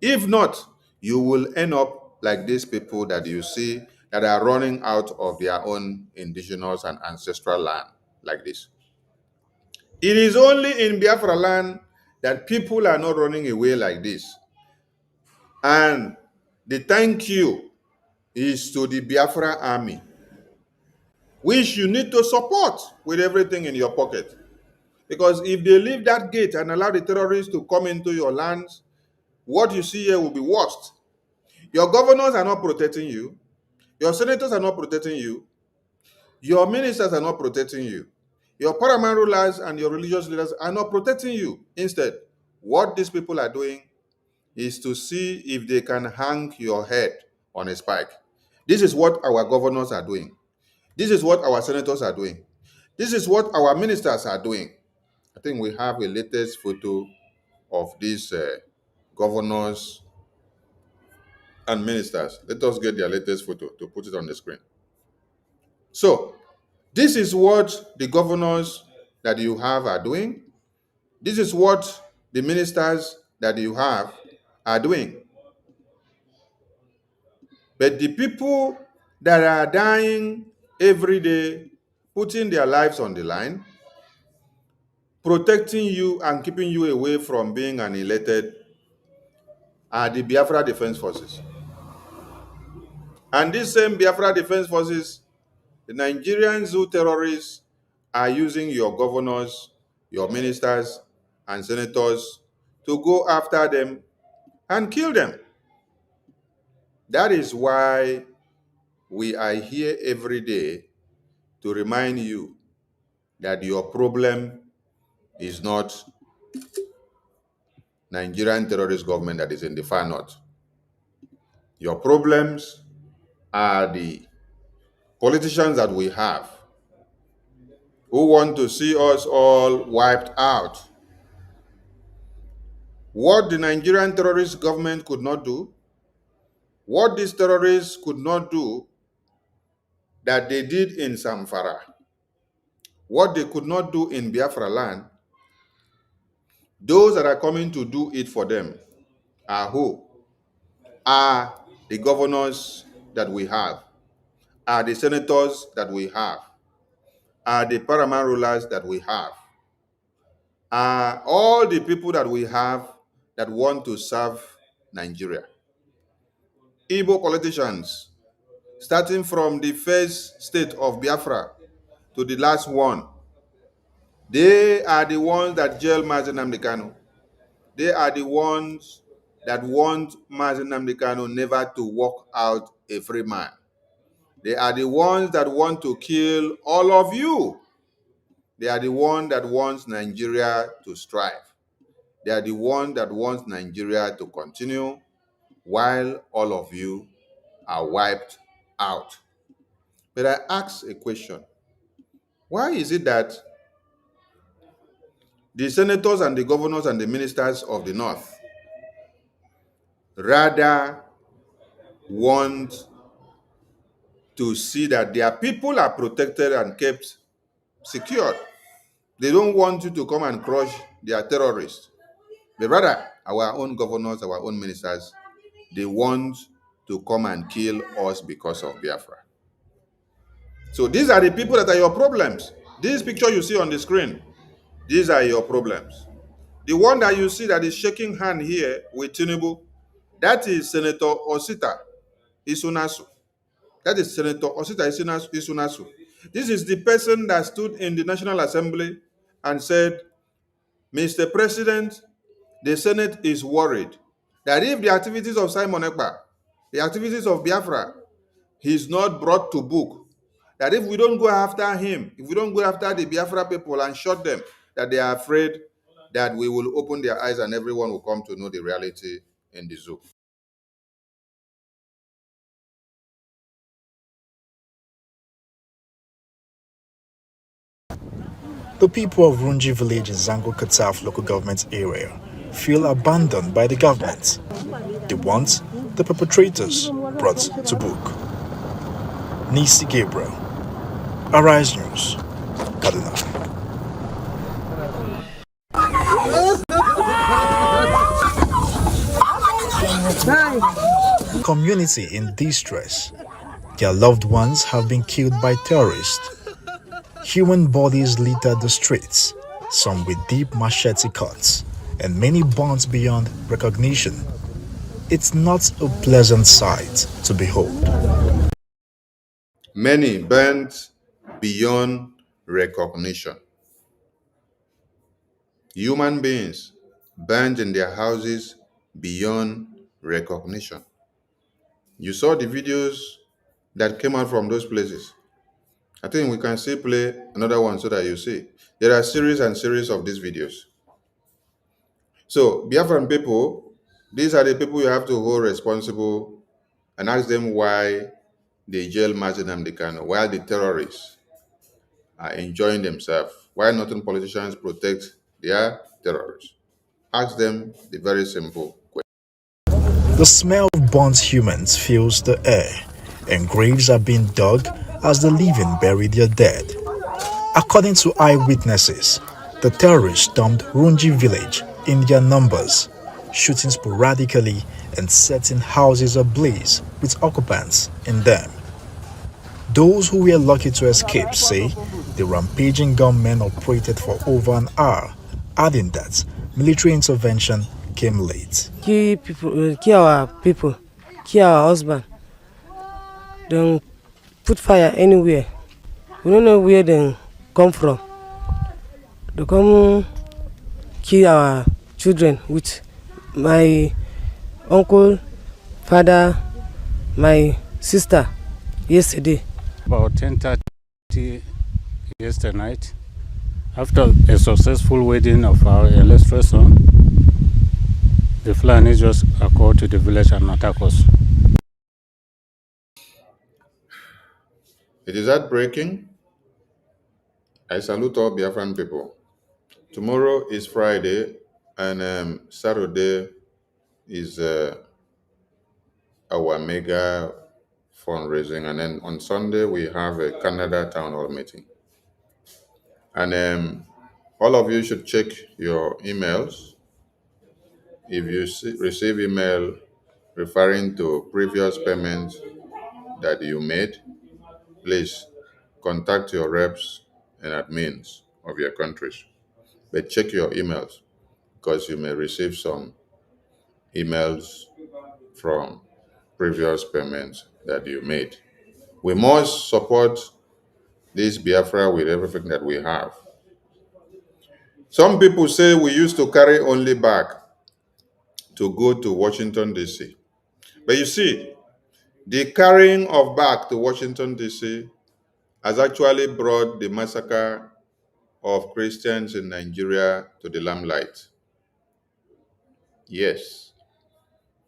If not, you will end up like these people that you see that are running out of their own indigenous and ancestral land like this. It is only in Biafra land that people are not running away like this. And the thank you is to the Biafra army, which you need to support with everything in your pocket. Because if they leave that gate and allow the terrorists to come into your lands, what you see here will be worse. Your governors are not protecting you. Your senators are not protecting you. Your ministers are not protecting you. Your paramount rulers and your religious leaders are not protecting you. Instead, what these people are doing is to see if they can hang your head on a spike. This is what our governors are doing. This is what our senators are doing. This is what our ministers are doing. I think we have a latest photo of these governors and ministers. Let us get their latest photo to put it on the screen. So, this is what the governors that you have are doing. This is what the ministers that you have are doing. But the people that are dying every day, putting their lives on the line, protecting you and keeping you away from being annihilated are the Biafra Defense Forces. And these same Biafra Defense Forces, the Nigerian zoo terrorists, are using your governors, your ministers, and senators to go after them and kill them. That is why we are here every day to remind you that your problem is not Nigerian terrorist government that is in the far north. Your problems are the politicians that we have who want to see us all wiped out. What the Nigerian terrorist government could not do, what these terrorists could not do that they did in Zamfara, what they could not do in Biafra land, those that are coming to do it for them are who? Are the governors that we have, are the senators that we have, are the paramount rulers that we have, are all the people that we have that want to serve Nigeria. Igbo politicians, starting from the first state of Biafra to the last one, they are the ones that jail Mazen Nnamdi Kanu. They are the ones that want Mazen Nnamdi Kanu never to walk out a free man. They are the ones that want to kill all of you. They are the one that wants Nigeria to strive. They are the one that wants Nigeria to continue while all of you are wiped out. But I ask a question. Why is it that the senators and the governors and the ministers of the North rather want to see that their people are protected and kept secured? They don't want you to come and crush their terrorists. But rather, our own governors, our own ministers, they want to come and kill us because of Biafra. So these are the people that are your problems. This picture you see on the screen, these are your problems. The one that you see that is shaking hand here with Tinubu, that is Senator Osita Isunasu. That is Senator Osita Isunasu. This is the person that stood in the National Assembly and said, Mr. President, the Senate is worried that if the activities of Simon Ekpa, the activities of Biafra, is not brought to book, that if we don't go after him, if we don't go after the Biafra people and shut them, that they are afraid that we will open their eyes and everyone will come to know the reality in the zoo. The people of Runji village in Zango Kataf local government area feel abandoned by the government. They want the perpetrators brought to book. Nisi Gabriel, Arise News, Kaduna. Community in distress. Their loved ones have been killed by terrorists. Human bodies litter the streets, some with deep machete cuts, and many burnt beyond recognition. It's not a pleasant sight to behold. Many burnt beyond recognition. Human beings burned in their houses beyond recognition. You saw the videos that came out from those places. I think we can still play another one so that you see. There are series and series of these videos. So, Biafran people, these are the people you have to hold responsible and ask them why they jail Mazi Nnamdi Kanu, while the terrorists are enjoying themselves. Why nothing politicians protect their terrorists? Ask them the very simple question. The smell of burnt humans fills the air, and graves are being dug as the living bury their dead. According to eyewitnesses, the terrorists stormed Runji village in their numbers, shooting sporadically and setting houses ablaze with occupants in them. Those who were lucky to escape say the rampaging gunmen operated for over an hour, adding that military intervention came late. Kill people, kill our people, kill our husband. Don't put fire anywhere. We don't know where they come from. They come kill our children with my uncle, father, my sister yesterday. About 10:30 yesterday night, after a successful wedding of our illustrious son, the Fulani just occurred to the village and attacked us. It is heartbreaking. I salute all Biafran people. Tomorrow is Friday, and Saturday is our mega fundraising, and then on Sunday we have a Canada town hall meeting. And all of you should check your emails. If you receive email referring to previous payments that you made, please contact your reps and admins of your countries. But check your emails, because you may receive some emails from previous payments that you made. We must support this Biafra with everything that we have. Some people say we used to carry only bag to go to Washington, D.C. But you see, the carrying of bag to Washington, D.C. has actually brought the massacre of Christians in Nigeria to the limelight. Yes.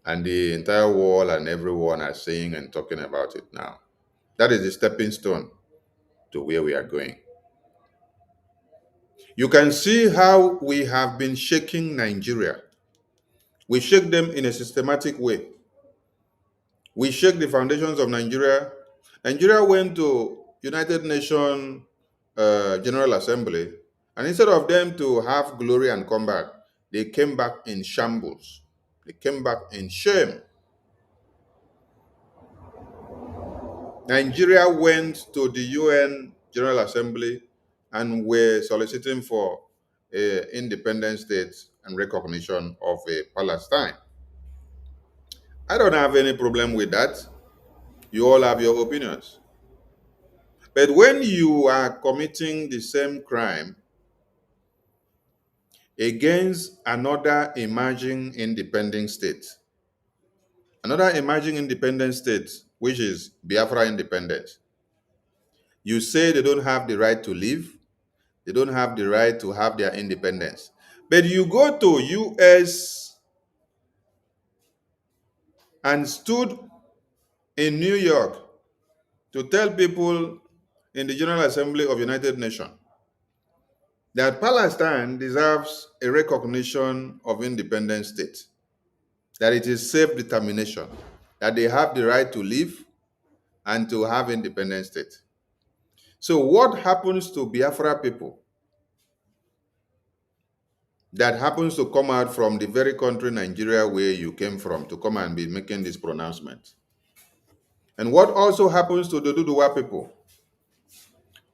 And the entire world and everyone are saying and talking about it now. That is the stepping stone to where we are going. You can see how we have been shaking Nigeria. We shake them in a systematic way. We shake the foundations of Nigeria. Nigeria went to United Nations General Assembly, and instead of them to have glory and come back, they came back in shambles. They came back in shame. Nigeria went to the UN General Assembly and were soliciting for independent states and recognition of Palestine. I don't have any problem with that. You all have your opinions. But when you are committing the same crime against another emerging independent state, which is Biafra independence, You say they don't have the right to live, they don't have the right to have their independence. But you go to US and stood in New York to tell people in the General Assembly of United Nations that Palestine deserves a recognition of independent state, that it is self-determination, that they have the right to live and to have independent state. So what happens to Biafra people that happens to come out from the very country, Nigeria, where you came from, to come and be making this pronouncement? And what also happens to the Duduwa people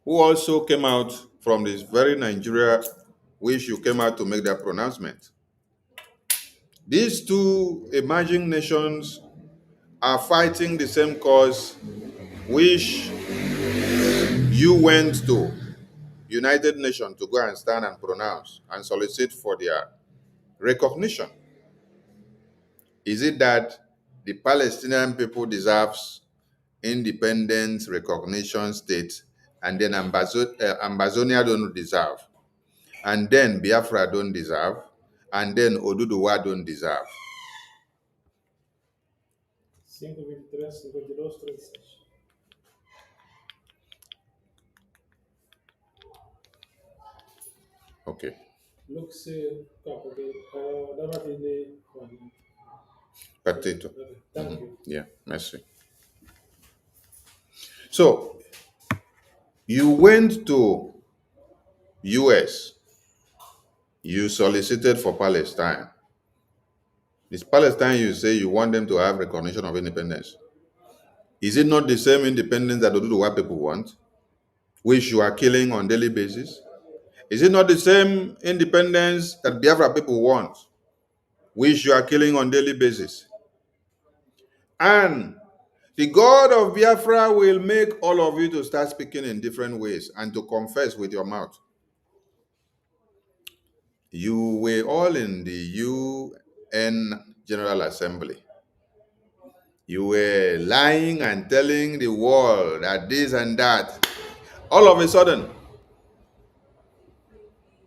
who also came out from this very Nigeria, which you came out to make that pronouncement? These two emerging nations are fighting the same cause which you went to United Nations to go and stand and pronounce and solicit for their recognition. Is it that the Palestinian people deserves independence, recognition, state, and then Ambazonia don't deserve, and then Biafra don't deserve, and then Oduduwa don't deserve? 5:23, 52, 36. Okay. Look, say, that in the Potato. Thank you. Yeah, merci. So you went to US, you solicited for Palestine. This Palestine, you say you want them to have recognition of independence. Is it not the same independence that the Oduduwa people want, which you are killing on daily basis? Is it not the same independence that Biafra people want, which you are killing on daily basis? And the God of Biafra will make all of you to start speaking in different ways and to confess with your mouth. You were all in the UN General Assembly. You were lying and telling the world that this and that. All of a sudden,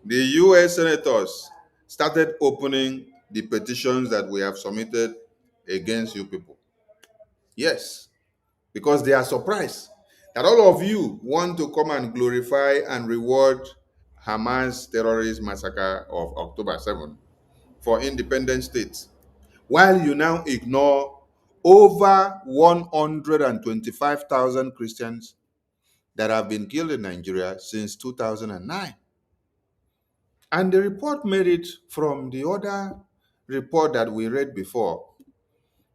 the US senators started opening the petitions that we have submitted against you people. Yes, because they are surprised that all of you want to come and glorify and reward Hamas terrorist massacre of October 7 for independent states, while you now ignore over 125,000 Christians that have been killed in Nigeria since 2009. And the report made it from the other report that we read before.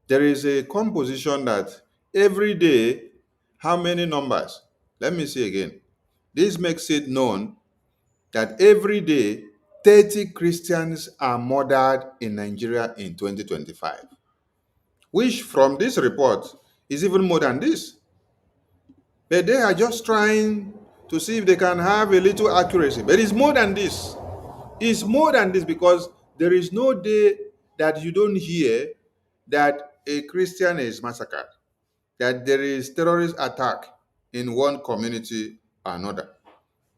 There is a composition that every day, how many numbers? Let me see again. This makes it known that every day, 30 Christians are murdered in Nigeria in 2025, which from this report is even more than this. But they are just trying to see if they can have a little accuracy. But it's more than this. It's more than this, because there is no day that you don't hear that a Christian is massacred, that there is terrorist attack in one community or another.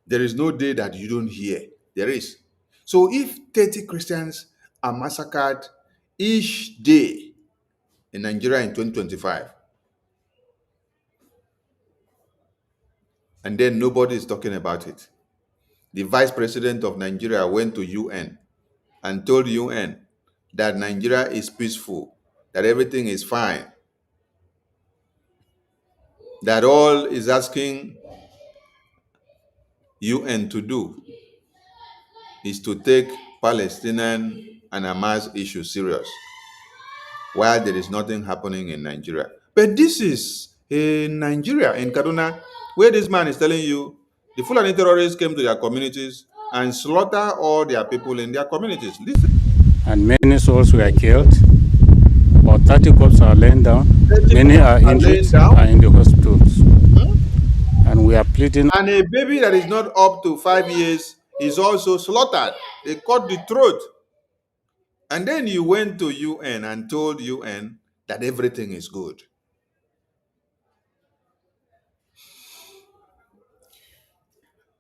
There is no day that you don't hear. There is. So if 30 Christians are massacred each day in Nigeria in 2025, and then nobody is talking about it. The vice president of Nigeria went to UN and told UN that Nigeria is peaceful, that everything is fine, that all is asking UN to do is to take Palestinian and Hamas issue serious, while there is nothing happening in Nigeria. But this is in Nigeria, in Kaduna, where this man is telling you the Fulani terrorists came to their communities and slaughter all their people in their communities. Listen. And many souls were killed. About 30 corpses are laying down. Many are injured, are in the hospitals. And we are pleading. And a baby that is not up to 5 years is also slaughtered. They cut the throat. And then you went to UN and told UN that everything is good.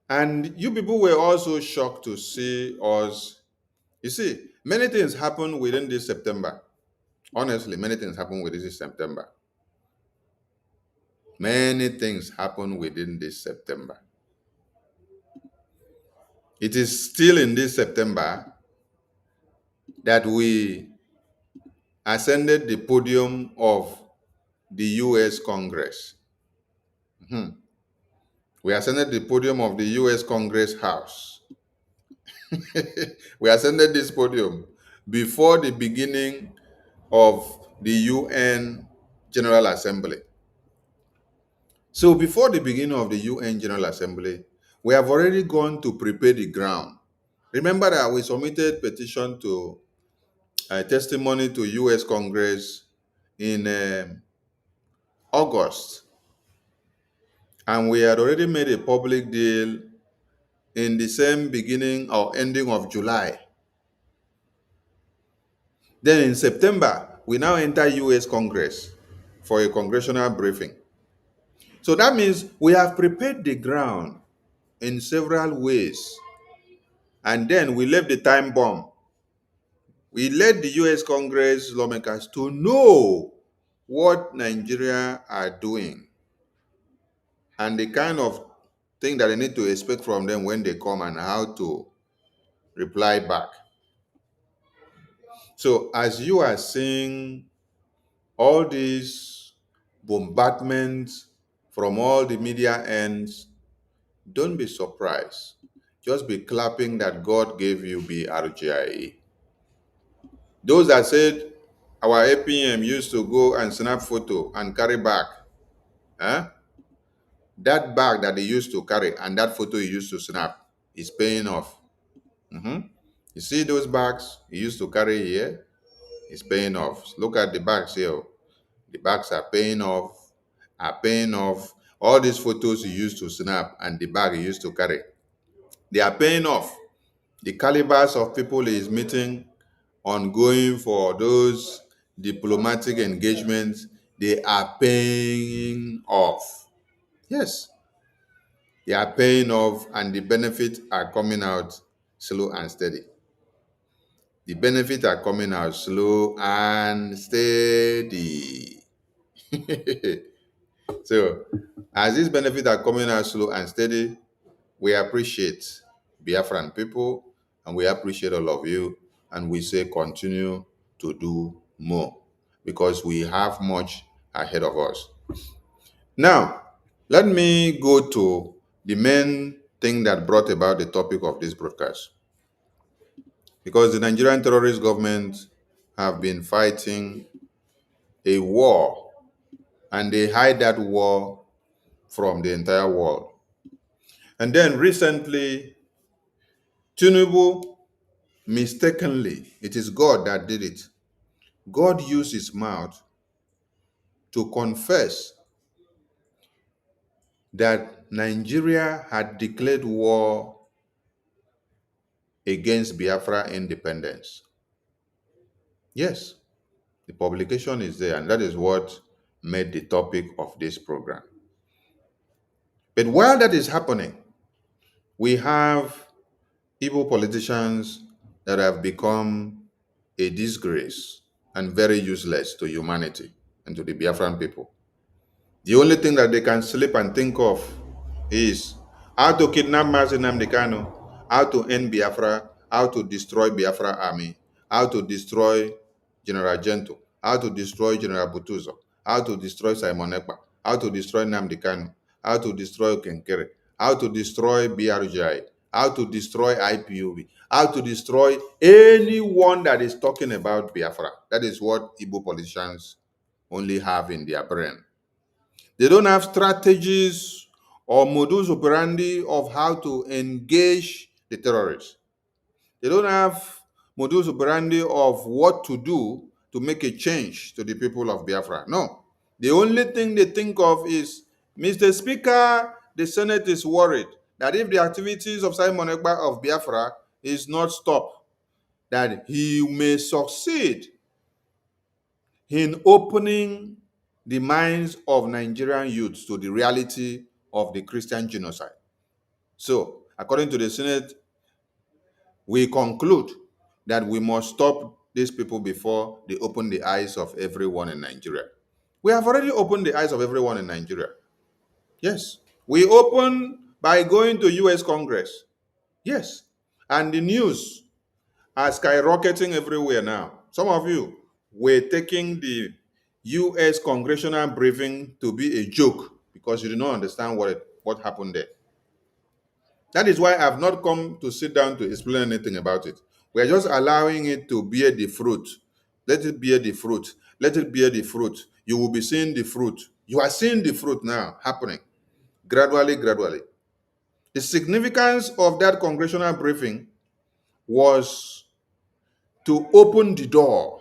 And you people were also shocked to see us. You see, many things happened within this September. Honestly, many things happened within this September. Many things happened within this September. It is still in this September that we ascended the podium of the US Congress. Mhm. We ascended the podium of the US Congress House. We ascended this podium before the beginning of the UN General Assembly. So before the beginning of the UN General Assembly, we have already gone to prepare the ground. Remember that we submitted petition to testimony to US Congress in August, and we had already made a public deal in the same beginning or ending of July. Then in September, we now enter US Congress for a congressional briefing. So that means we have prepared the ground in several ways. And then we left the time bomb. We let the US Congress lawmakers to know what Nigeria are doing and the kind of thing that they need to expect from them when they come and how to reply back. So as you are seeing all these bombardments from all the media ends, don't be surprised. Just be clapping that God gave you BRGIE. Those that said our APM used to go and snap photo and carry back, that bag that they used to carry and that photo you used to snap is paying off. You see those bags you used to carry here? It's paying off. Look at the bags here. The bags are paying off, All these photos you used to snap and the bag you used to carry, they are paying off. The calibers of people he is meeting on going for those diplomatic engagements, they are paying off. Yes, they are paying off and the benefits are coming out slow and steady. The benefits are coming out slow and steady. So, as these benefits are coming out slow and steady, we appreciate Biafran people and we appreciate all of you. And we say continue to do more because we have much ahead of us. Now, let me go to the main thing that brought about the topic of this broadcast. Because the Nigerian terrorist government have been fighting a war and they hide that war from the entire world. And then recently, Tinubu mistakenly, it is God that did it. God used his mouth to confess that Nigeria had declared war against Biafra independence. Yes, the publication is there, and that is what made the topic of this program. But while that is happening, we have Igbo politicians that have become a disgrace and very useless to humanity and to the Biafran people. The only thing that they can sleep and think of is how to kidnap Mazi Nnamdi Kanu, how to end Biafra, how to destroy Biafra army, how to destroy General Gento, how to destroy General Butuzo, how to destroy Simon Ekpa, how to destroy Nnamdi Kanu, how to destroy Kenkere, how to destroy BRGI, how to destroy IPOB, how to destroy anyone that is talking about Biafra. That is what Igbo politicians only have in their brain. They don't have strategies or modus operandi of how to engage the terrorists. They don't have modus operandi of what to do to make a change to the people of Biafra. No. The only thing they think of is, Mr. Speaker, the Senate is worried that if the activities of Simon Ekpa of Biafra is not stopped, that he may succeed in opening the minds of Nigerian youths to the reality of the Christian genocide. So, according to the Senate, we conclude that we must stop these people before they open the eyes of everyone in Nigeria. We have already opened the eyes of everyone in Nigeria. Yes. We open by going to US Congress. Yes. And the news are skyrocketing everywhere now. Some of you were taking the US congressional briefing to be a joke because you do not understand what happened there. That is why I've not come to sit down to explain anything about it. We are just allowing it to bear the fruit. Let it bear the fruit. Let it bear the fruit. You will be seeing the fruit. You are seeing the fruit now happening gradually, gradually. The significance of that congressional briefing was to open the door,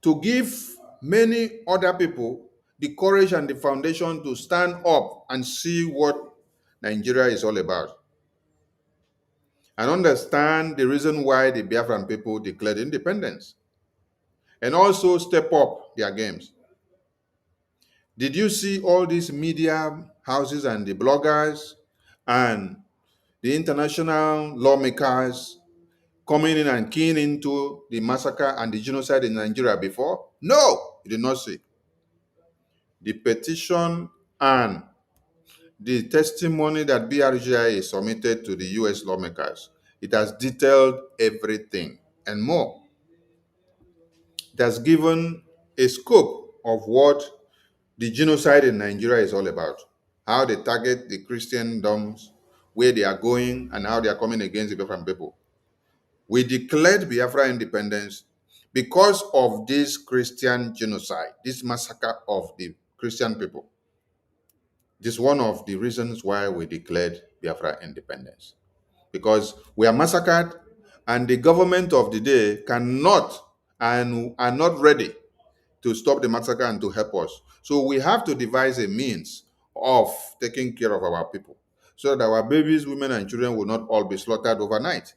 to give many other people the courage and the foundation to stand up and see what Nigeria is all about, and understand the reason why the Biafran people declared independence, and also step up their games. Did you see all these media houses and the bloggers and the international lawmakers coming in and keying into the massacre and the genocide in Nigeria before? No, you did not see. The petition and the testimony that BRGI submitted to the US lawmakers, it has detailed everything and more. It has given a scope of what the genocide in Nigeria is all about, how they target the Christendoms, where they are going, and how they are coming against the Biafran people. We declared Biafra independence because of this Christian genocide, this massacre of the Christian people. This is one of the reasons why we declared Biafra independence. Because we are massacred, and the government of the day cannot and are not ready to stop the massacre and to help us. So we have to devise a means of taking care of our people so that our babies, women, and children will not all be slaughtered overnight.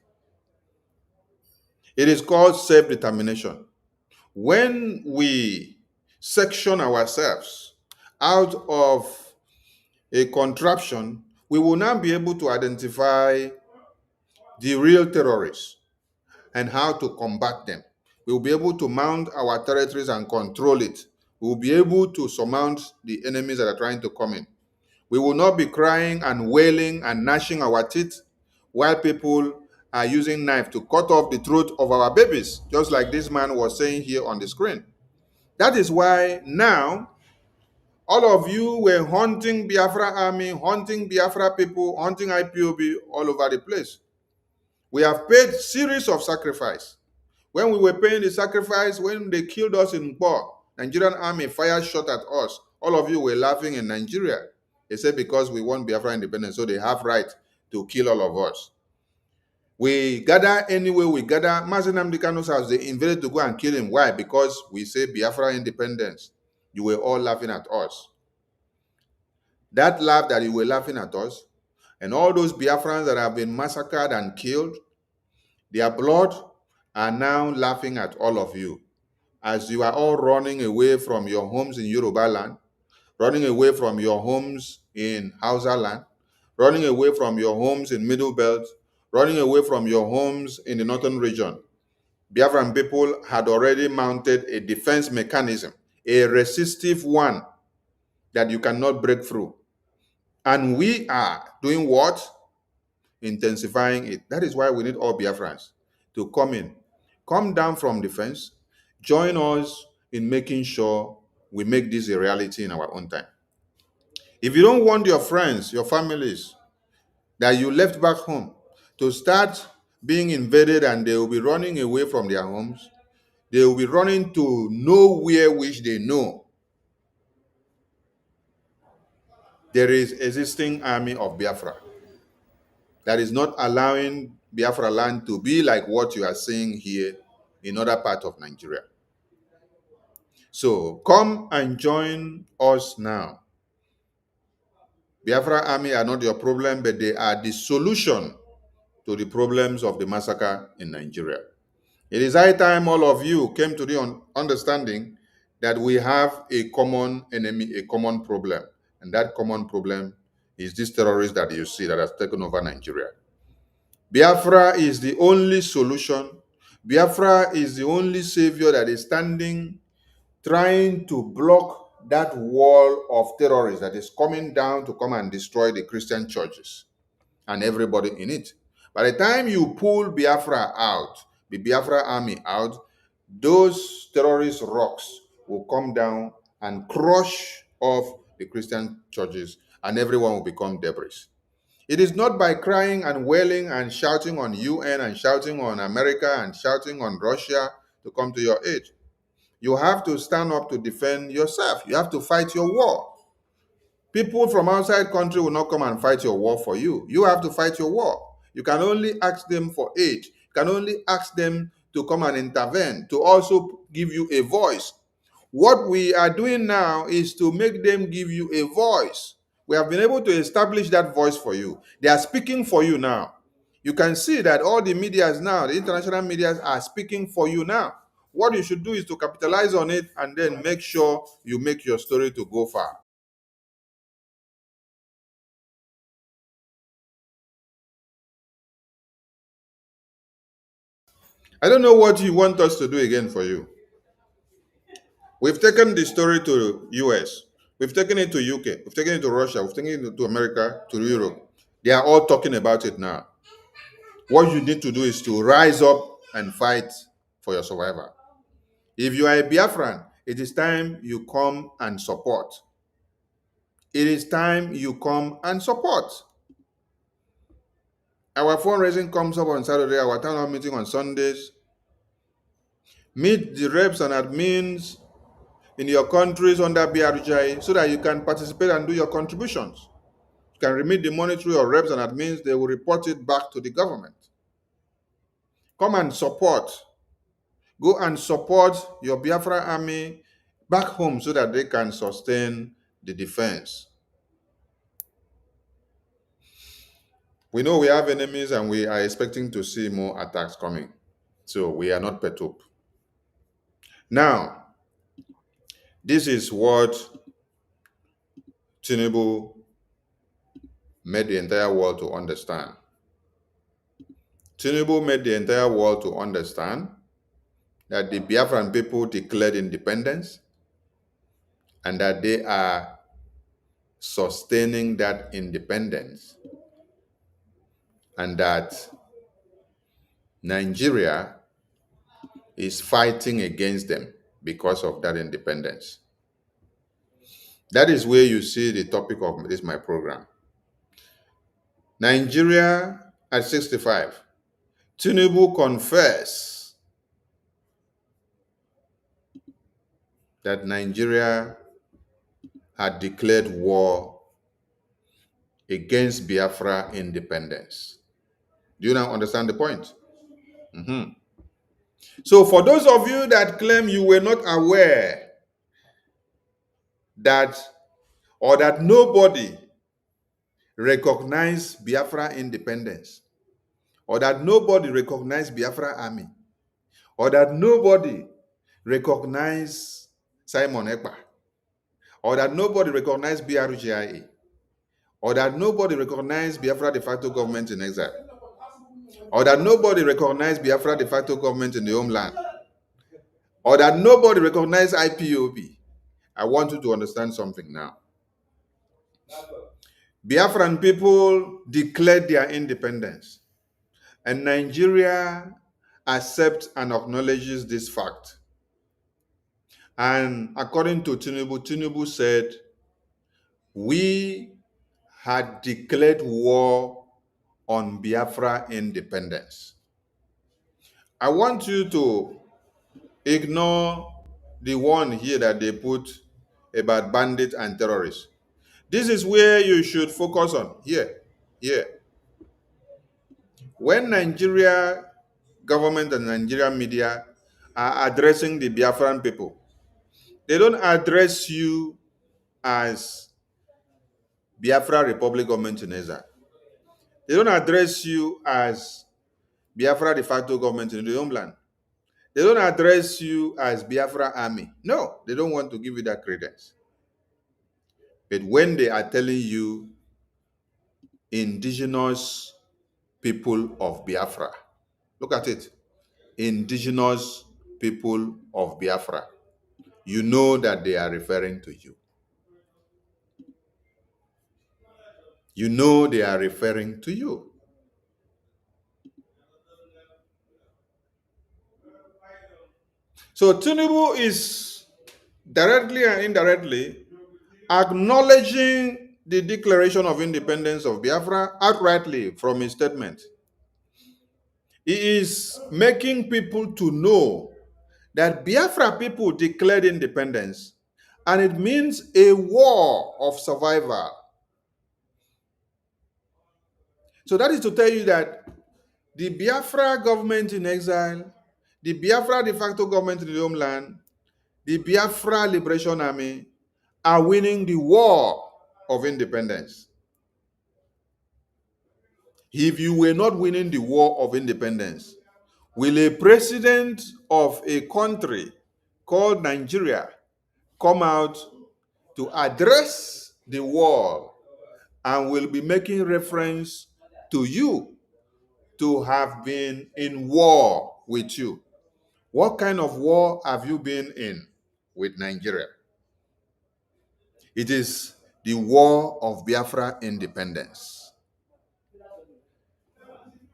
It is called self-determination. When we section ourselves out of a contraption, we will now be able to identify the real terrorists and how to combat them. We will be able to mount our territories and control it. We will be able to surmount the enemies that are trying to come in. We will not be crying and wailing and gnashing our teeth while people are using knife to cut off the throat of our babies, just like this man was saying here on the screen. That is why now all of you were hunting Biafra army, hunting Biafra people, hunting IPOB all over the place. We have paid series of sacrifice. When we were paying the sacrifice, when they killed us in Nkpo, Nigerian army fired shot at us. All of you were laughing in Nigeria. They said because we want Biafra independence, so they have right to kill all of us. We gather anywhere we gather. Mazen Nnamdi Kanu's house, they invaded to go and kill him. Why? Because we say Biafra independence. You were all laughing at us. That laugh that you were laughing at us, and all those Biafrans that have been massacred and killed, their blood are now laughing at all of you as you are all running away from your homes in Yoruba land, running away from your homes in Hausa land, running away from your homes in Middle Belt, running away from your homes in the northern region. Biafran people had already mounted a defense mechanism, a resistive one that you cannot break through. And we are doing what? Intensifying it. That is why we need all Biafrans to come in, come down from the fence, join us in making sure we make this a reality in our own time. If you don't want your friends, your families that you left back home to start being invaded and they will be running away from their homes, they will be running to nowhere which they know there is existing army of Biafra that is not allowing Biafra land to be like what you are seeing here in other parts of Nigeria. So come and join us now. Biafra army are not your problem, but they are the solution to the problems of the massacre in Nigeria. It is high time all of you came to the understanding that we have a common enemy, a common problem, and that common problem is this terrorist that you see that has taken over Nigeria. Biafra is the only solution. Biafra is the only savior that is standing, trying to block that wall of terrorists that is coming down to come and destroy the Christian churches and everybody in it. By the time you pull Biafra out, the Biafra army out, those terrorist rocks will come down and crush off the Christian churches, and everyone will become debris. It is not by crying and wailing and shouting on UN and shouting on America and shouting on Russia to come to your aid. You have to stand up to defend yourself. You have to fight your war. People from outside country will not come and fight your war for you. You have to fight your war. You can only ask them for aid. You can only ask them to come and intervene, to also give you a voice. What we are doing now is to make them give you a voice. We have been able to establish that voice for you. They are speaking for you now. You can see that all the medias now, the international medias, are speaking for you now. What you should do is to capitalize on it and then make sure you make your story to go far. I don't know what you want us to do again for you. We've taken the story to US. We've taken it to UK. We've taken it to Russia. We've taken it to America, to Europe. They are all talking about it now. What you need to do is to rise up and fight for your survival. If you are a Biafran, it is time you come and support. It is time you come and support. Our fundraising comes up on Saturday, our town hall meeting on Sundays. Meet the reps and admins in your countries under BRGI so that you can participate and do your contributions. You can remit the money through your reps and admins, they will report it back to the government. Come and support. Go and support your Biafra army back home so that they can sustain the defense. We know we have enemies and we are expecting to see more attacks coming. So we are not perturbed. Now, this is what Tinubu made the entire world to understand. Tinubu made the entire world to understand that the Biafran people declared independence and that they are sustaining that independence, and that Nigeria is fighting against them because of that independence. That is where you see the topic of this my program. Nigeria at 65. Tinubu confessed that Nigeria had declared war against Biafra independence. Do you now understand the point? So for those of you that claim you were not aware that, or that nobody recognized Biafra independence, or that nobody recognized Biafra army, or that nobody recognized Simon Ekpa, or that nobody recognized BRGIA, or that nobody recognized Biafra de facto government in exile, or that nobody recognized Biafra de facto government in the homeland, or that nobody recognized IPOB. I want you to understand something now. Biafran people declared their independence, and Nigeria accepts and acknowledges this fact. And according to Tinubu, Tinubu said, we had declared war on Biafra independence. I want you to ignore the one here that they put about bandits and terrorists. This is where you should focus on. Here. When Nigeria government and Nigerian media are addressing the Biafran people, they don't address you as Biafra Republic government in exile. They don't address you as Biafra de facto government in the homeland. They don't address you as Biafra army. No, they don't want to give you that credence. But when they are telling you indigenous people of Biafra. Look at it. Indigenous people of Biafra. You know that they are referring to you. You know they are referring to you. So Tinubu is directly and indirectly acknowledging the declaration of independence of Biafra outrightly from his statement. He is making people to know that Biafra people declared independence, and it means a war of survival. So that is to tell you that the Biafra government in exile, the Biafra de facto government in the homeland, the Biafra Liberation Army are winning the war of independence. If you were not winning the war of independence, will a president of a country called Nigeria come out to address the world and will be making reference to you to have been in war with you? What kind of war have you been in with Nigeria? It is the war of Biafra independence.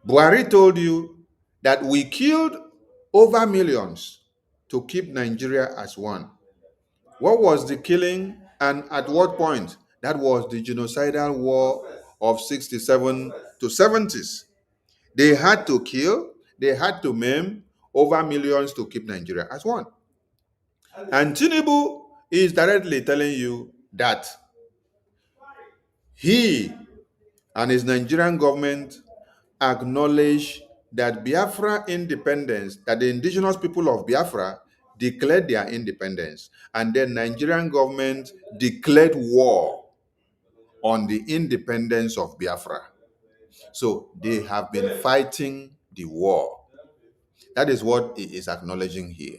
Buhari told you that we killed over millions to keep Nigeria as one. What was the killing and at what point? That was the genocidal war of 67 to 70s. They had to kill, they had to maim over millions to keep Nigeria as one. And Tinubu is directly telling you that he and his Nigerian government acknowledge that Biafra independence, that the indigenous people of Biafra declared their independence, and then Nigerian government declared war on the independence of Biafra. So they have been fighting the war. That is what he is acknowledging here.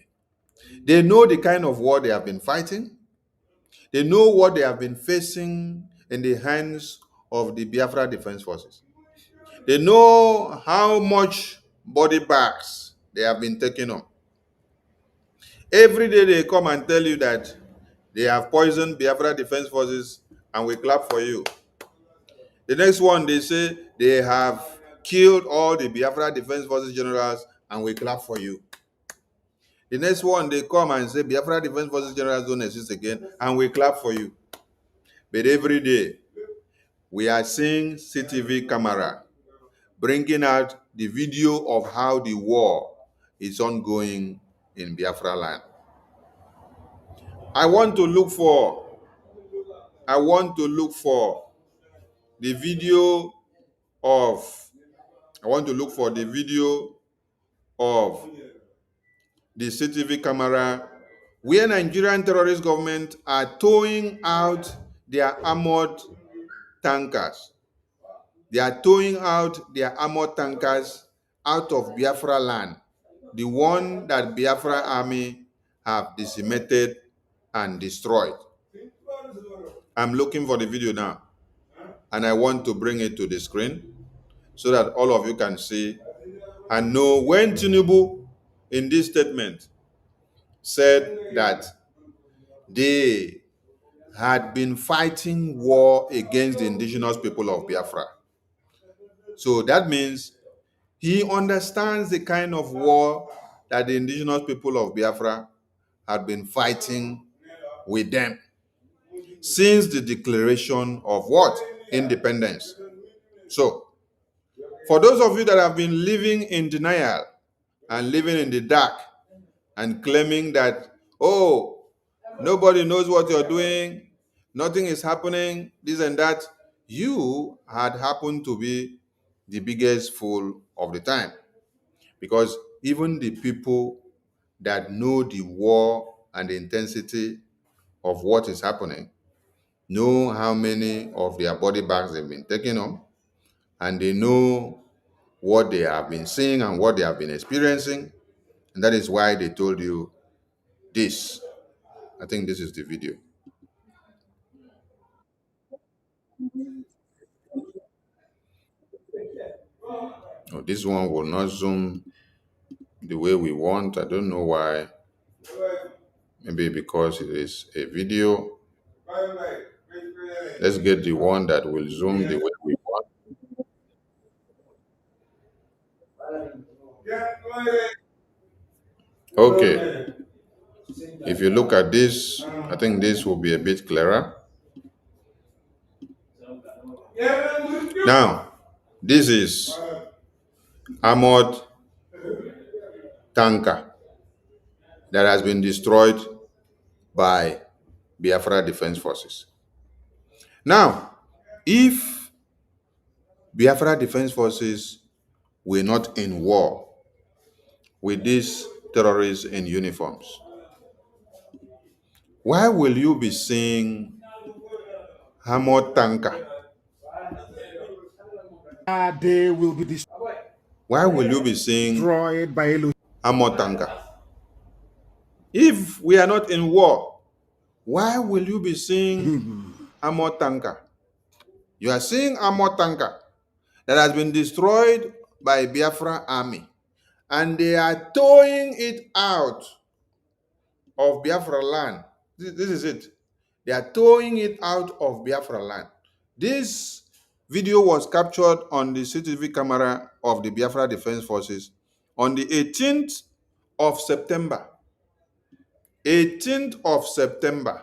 They know the kind of war they have been fighting. They know what they have been facing in the hands of the Biafra Defense Forces. They know how much body bags they have been taking on. Every day they come and tell you that they have poisoned Biafra Defense Forces and we clap for you. The next one, they say they have killed all the Biafra Defense Forces generals and we clap for you. The next one, they come and say Biafra Defense Forces generals don't exist again and we clap for you. But every day, we are seeing CTV camera bringing out the video of how the war is ongoing in Biafra land. I want to look for the video of the CTV camera where Nigerian terrorist government are towing out their armored tankers. They are towing out their armored tankers out of Biafra land, the one that Biafra army have decimated and destroyed. I'm looking for the video now, and I want to bring it to the screen so that all of you can see and know when Tinubu in this statement said that they had been fighting war against the indigenous people of Biafra. So that means he understands the kind of war that the indigenous people of Biafra had been fighting with them since the declaration of what? Independence. So, for those of you that have been living in denial and living in the dark and claiming that, oh, nobody knows what you're doing, nothing is happening, this and that, you had happened to be the biggest fool of the time. Because even the people that know the war and the intensity of what is happening know how many of their body bags they've been taking on, and they know what they have been seeing and what they have been experiencing. And that is why they told you this. I think this is the video. Oh, this one will not zoom the way we want. I don't know why. Maybe because it is a video. Let's get the one that will zoom the way we want. Okay. If you look at this, I think this will be a bit clearer. Now, this is armored tanker that has been destroyed by Biafra Defense Forces. Now, if Biafra Defense Forces were not in war with these terrorists in uniforms, why will you be seeing armored tanker? They will be Why will you be seeing destroyed by armored tanker? If we are not in war, why will you be seeing armored tanker? You are seeing armored tanker that has been destroyed by Biafra army, and they are towing it out of Biafra land. This is it. They are towing it out of Biafra land. This video was captured on the CCTV camera of the Biafra Defense Forces on the 18th of September. 18th of September.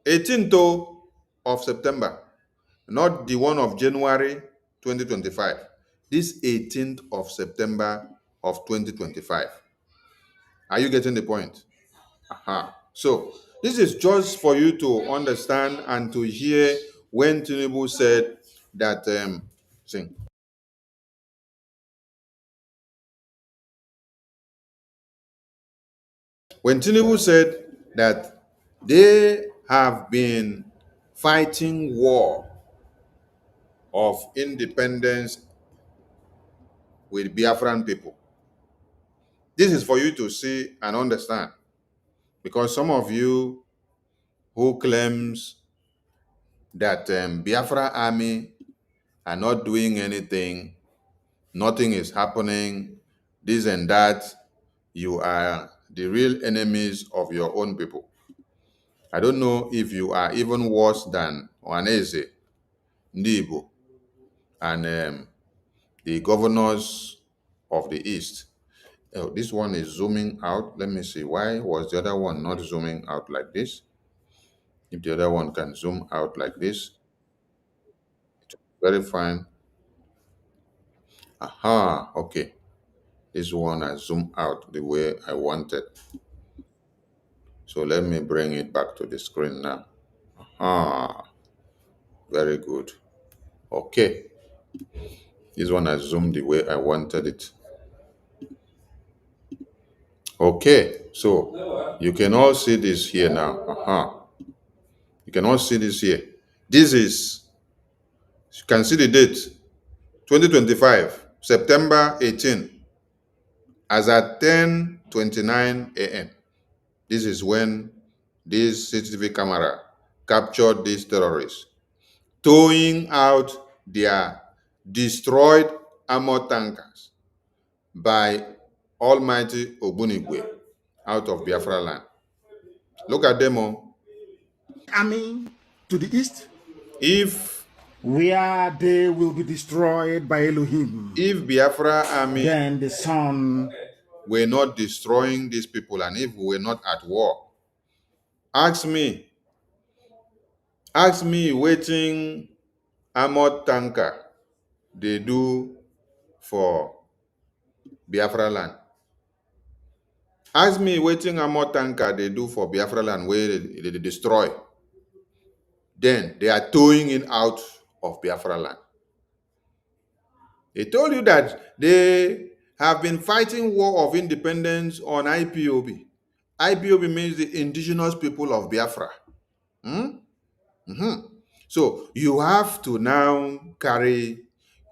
18th of September. Not the one of January 2025. This 18th of September of 2025. Are you getting the point? Aha. So this is just for you to understand and to hear when Tinubu said that when Tinubu said that they have been fighting war of independence with Biafran people. This is for you to see and understand, because some of you who claims that Biafra army are not doing anything, nothing is happening, this and that, you are the real enemies of your own people. I don't know if you are even worse than Ohaneze, Ndibo, and the governors of the East. Oh, this one is zooming out. Let me see. Why was the other one not zooming out like this? If the other one can zoom out like this, very fine. Aha, okay. This one has zoomed out the way I wanted. So let me bring it back to the screen now. Aha, very good. Okay. This one has zoomed the way I wanted it. Okay, so you can all see this here now. Aha. You can all see this here. This is, you can see the date, 2025, September 18, as at 10:29 a.m. This is when this CCTV camera captured these terrorists towing out their destroyed armored tankers by Almighty Ogbunigwe out of Biafra land. Look at them all. army to the east, If where they will be destroyed by Elohim. If Biafra army Then the sun were not destroying these people, and if we were not at war, ask me waiting armored tanker they do for Biafra land. Ask me waiting armored tanker they do for Biafra land where they destroy. Then they are towing it out of Biafra land. They told you that they have been fighting war of independence on IPOB. IPOB means the indigenous people of Biafra. So you have to now carry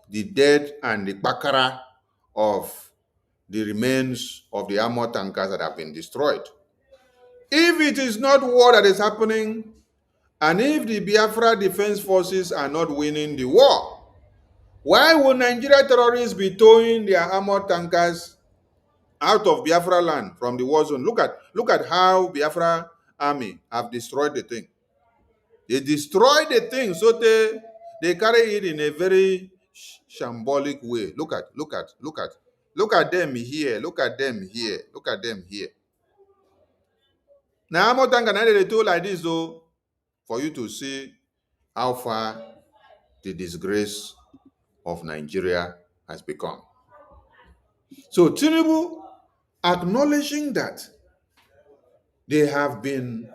the dead and the bakara of the remains of the armored tankers that have been destroyed. If it is not war that is happening, and if the Biafra Defense Forces are not winning the war, Why would Nigeria terrorists be towing their armored tankers out of Biafra land from the war zone? Look at how Biafra army have destroyed the thing. They destroyed the thing, so they carry it in a very shambolic way. Look at them here. Look at them here. Look at them here. Now, armored tanker they tow like this though, for you to see how far the disgrace of Nigeria has become. So Tinubu acknowledging that they have been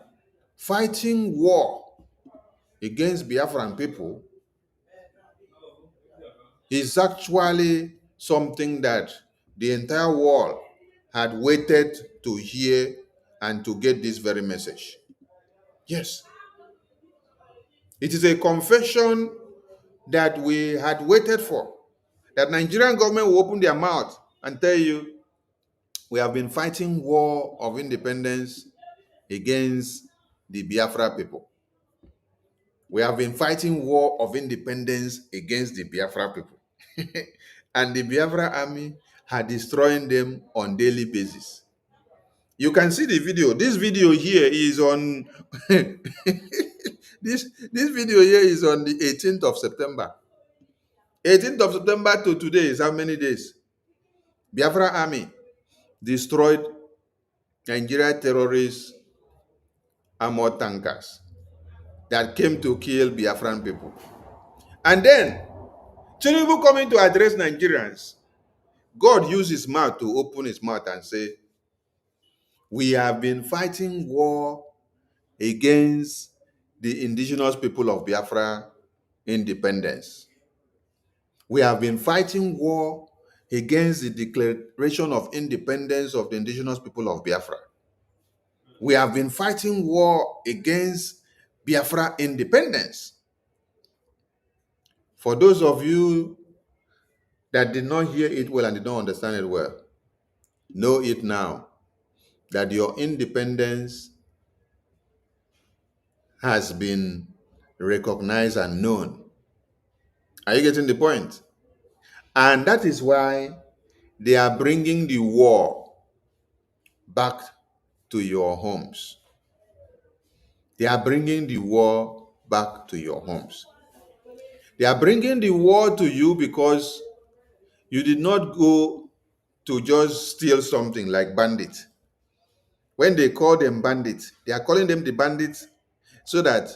fighting war against Biafran people is actually something that the entire world had waited to hear and to get this very message. Yes. It is a confession that we had waited for, that Nigerian government will open their mouth and tell you, we have been fighting war of independence against the Biafra people. We have been fighting war of independence against the Biafra people. And the Biafra army had destroying them on daily basis. You can see the video. This video here is on this video here is on the 18th of September. 18th of September to today is how many days? Biafra army destroyed Nigeria terrorists armored tankers that came to kill Biafran people. And then Tinubu coming to address Nigerians. God used his mouth to open his mouth and say, we have been fighting war against the indigenous people of Biafra independence. We have been fighting war against the declaration of independence of the indigenous people of Biafra. We have been fighting war against Biafra independence. For those of you that did not hear it well and did not understand it well, know it now that your independence has been recognized and known. Are you getting the point? And that is why they are bringing the war back to your homes. They are bringing the war back to your homes. They are bringing the war to you because you did not go to just steal something like bandits. When they call them bandits, they are calling them the bandits so that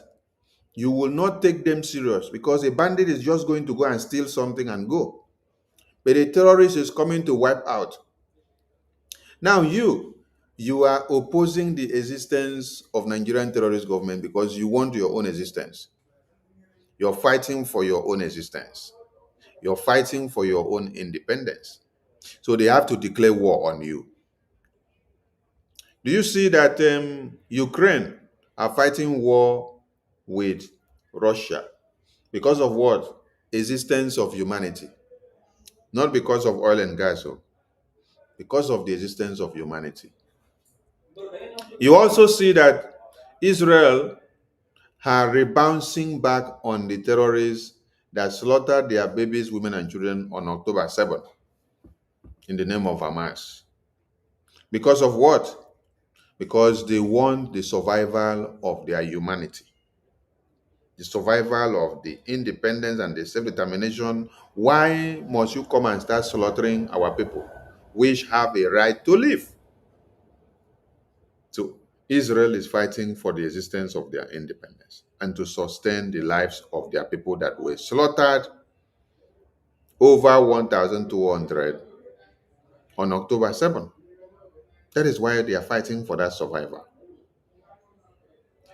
you will not take them serious, because a bandit is just going to go and steal something and go. But a terrorist is coming to wipe out. Now you are opposing the existence of Nigerian terrorist government because you want your own existence. You're fighting for your own existence. You're fighting for your own independence. So they have to declare war on you. Do you see that Ukraine are fighting war with Russia because of what? Existence of humanity. Not because of oil and gas, because of the existence of humanity. You also see that Israel are rebouncing back on the terrorists that slaughtered their babies, women, and children on October 7th in the name of Hamas. Because of what? Because they want the survival of their humanity, the survival of the independence and the self-determination. Why must you come and start slaughtering our people, which have a right to live? So Israel is fighting for the existence of their independence and to sustain the lives of their people that were slaughtered, over 1,200 on October 7th. That is why they are fighting for that survival.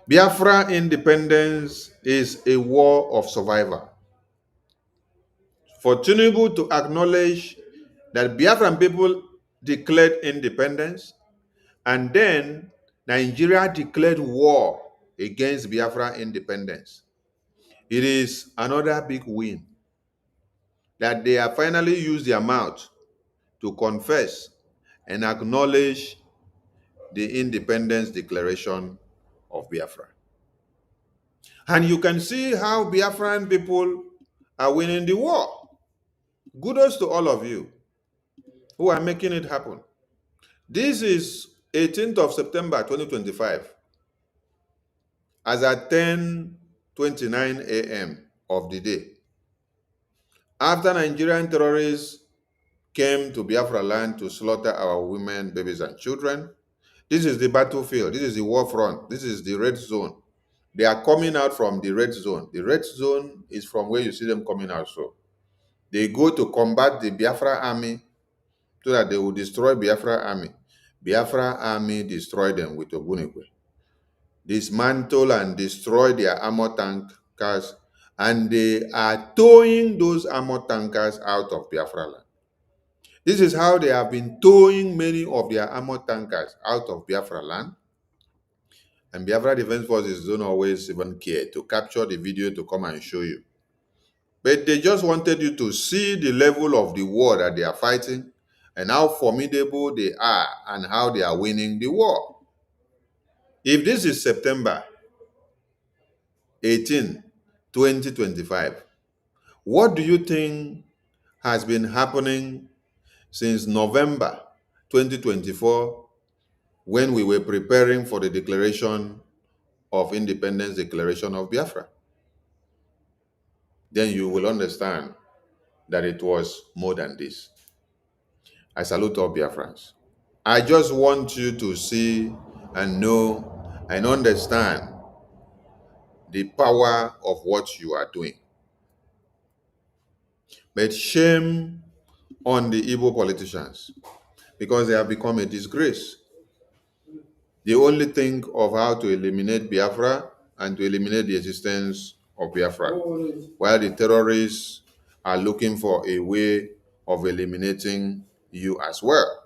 Biafra independence is a war of survival. For Tinubu to acknowledge that Biafran people declared independence, and then Nigeria declared war against Biafra independence, it is another big win that they have finally used their mouth to confess and acknowledge the independence declaration of Biafra. And you can see how Biafran people are winning the war. Kudos to all of you who are making it happen. This is 18th of September 2025 as at 10:29 a.m. of the day. After Nigerian terrorists came to Biafra land to slaughter our women, babies, and children, this is the battlefield. This is the war front. This is the red zone. They are coming out from the red zone. The red zone is from where you see them coming out. So they go to combat the Biafra army so that they will destroy Biafra army. Biafra army destroy them with Ogbunigwe. Dismantle and destroy their armor tankers, and they are towing those armor tankers out of Biafra land. This is how they have been towing many of their armor tankers out of Biafra land. And Biafra Defense Forces don't always even care to capture the video to come and show you. But they just wanted you to see the level of the war that they are fighting and how formidable they are and how they are winning the war. If this is September 18, 2025, what do you think has been happening since November 2024 when we were preparing for the declaration of independence, declaration of Biafra? Then you will understand that it was more than this. I salute all Biafrans. I just want you to see and know and understand the power of what you are doing. But shame on the Igbo politicians because they have become a disgrace. They only think of how to eliminate Biafra and to eliminate the existence of Biafra, while the terrorists are looking for a way of eliminating you as well.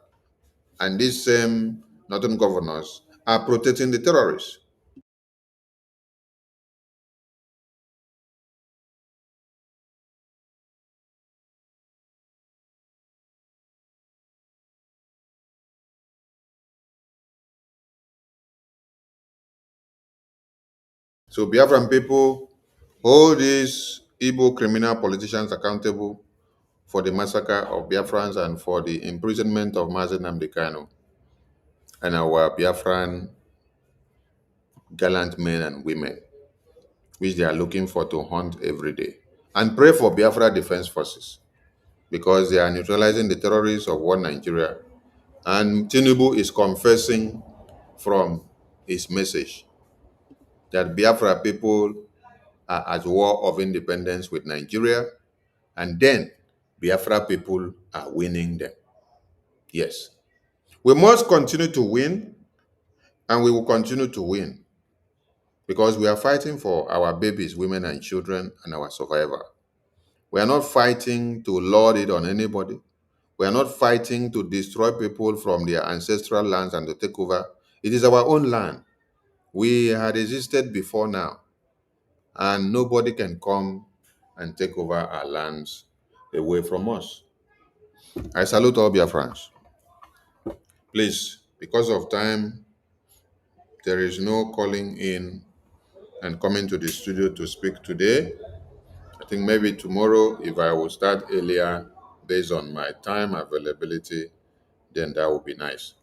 And these same northern governors are protecting the terrorists. So Biafran people, hold these Igbo criminal politicians accountable for the massacre of Biafrans and for the imprisonment of Mazi Nnamdi Kanu and our Biafran gallant men and women, which they are looking for to hunt every day. And pray for Biafra Defense Forces because they are neutralizing the terrorists of one Nigeria. And Tinubu is confessing from his message that Biafra people are at war of independence with Nigeria, and then Biafra people are winning them. Yes. We must continue to win, and we will continue to win because we are fighting for our babies, women, and children, and our survival. We are not fighting to lord it on anybody. We are not fighting to destroy people from their ancestral lands and to take over. It is our own land. We had existed before now, and nobody can come and take over our lands away from us. I salute all Biafrans. Please, because of time, there is no calling in and coming to the studio to speak today. I think maybe tomorrow, if I will start earlier based on my time availability, then that would be nice.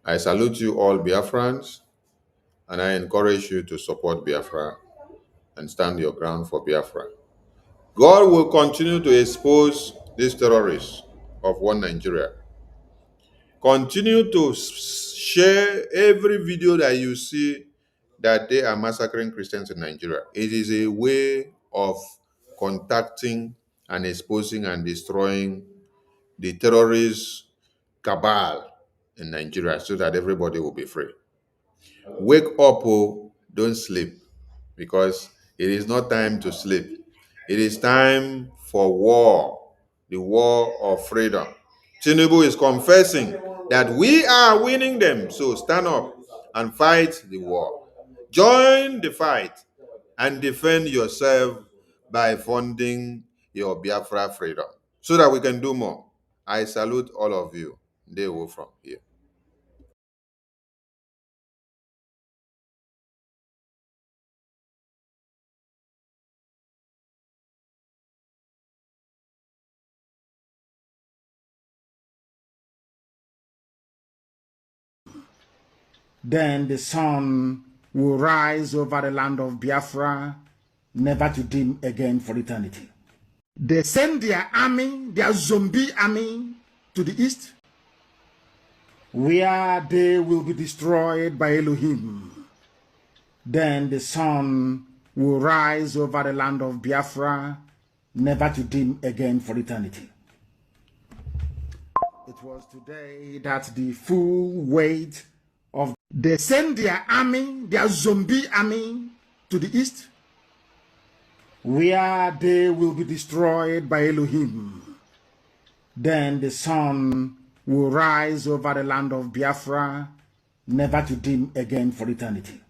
I salute you all Biafrans, and I encourage you to support Biafra and stand your ground for Biafra. God will continue to expose these terrorists of one Nigeria. Continue to share every video that you see that they are massacring Christians in Nigeria. It is a way of contacting and exposing and destroying the terrorist cabal in Nigeria so that everybody will be free. Wake up, oh, don't sleep, because it is not time to sleep. It is time for war, the war of freedom. Tinubu is confessing that we are winning them. So stand up and fight the war. Join the fight and defend yourself by funding your Biafra freedom so that we can do more. I salute all of you. They will from here. Then the sun will rise over the land of Biafra, never to dim again for eternity. They send their army, their zombie army, to the east, where they will be destroyed by Elohim. Then the sun will rise over the land of Biafra, never to dim again for eternity. It was today that the full weight of they send their army, their zombie army, to the east, where they will be destroyed by Elohim. Then the sun will rise over the land of Biafra, never to dim again for eternity.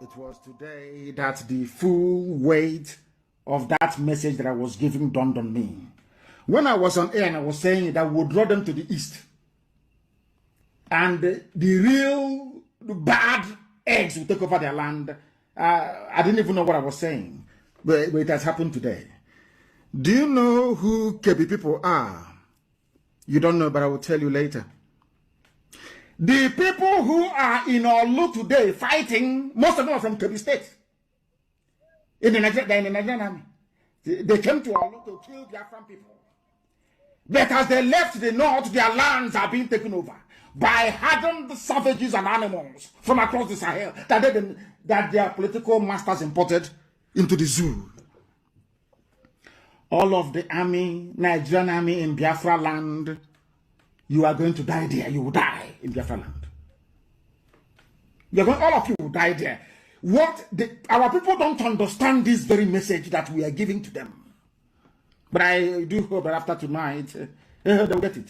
It was today that the full weight of that message that I was giving dawned on me. When I was on air and I was saying that we would draw them to the east, and the real bad eggs will take over their land, I didn't even know what I was saying, but it has happened today. Do you know who Kebi people are? You don't know, but I will tell you later. The people who are in Olu today fighting, most of them are from Kebi State. In the Nigerian army. They came to Olu to kill Biafran people. But as they left the north, their lands are being taken over by hardened savages and animals from across the Sahel that their political masters imported into the zoo. All of the army, Nigerian army in Biafra land, you are going to die there. You will die in Biafra land. All of you will die there. Our people don't understand this very message that we are giving to them. But I do hope that after tonight, they'll get it.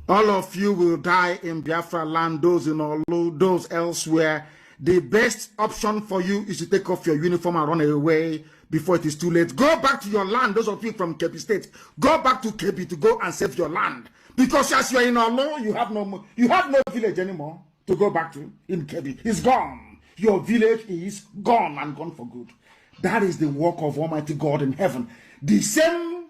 All of you will die in Biafra land, those in Olu, those elsewhere. The best option for you is to take off your uniform and run away before it is too late. Go back to your land, those of you from Kebbi State. Go back to Kebbi to go and save your land. Because as you are in Olu, you have no village anymore to go back to in Kebbi. It's gone. Your village is gone and gone for good. That is the work of Almighty God in heaven. The same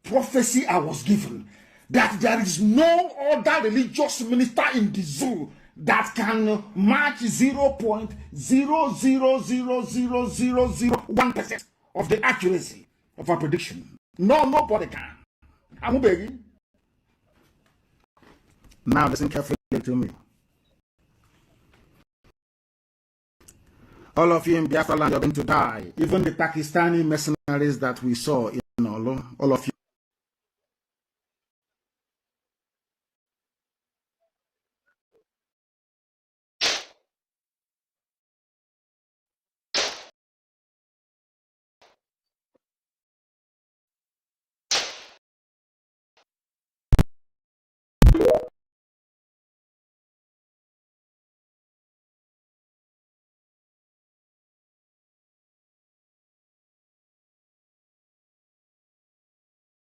prophecy I was given, that there is no other religious minister in the zoo that can match 0.0000001% of the accuracy of our prediction. No, nobody can. I'm begging. Now listen carefully to me. All of you in Biafra land are going to die. Even the Pakistani mercenaries that we saw in Olu, all of you.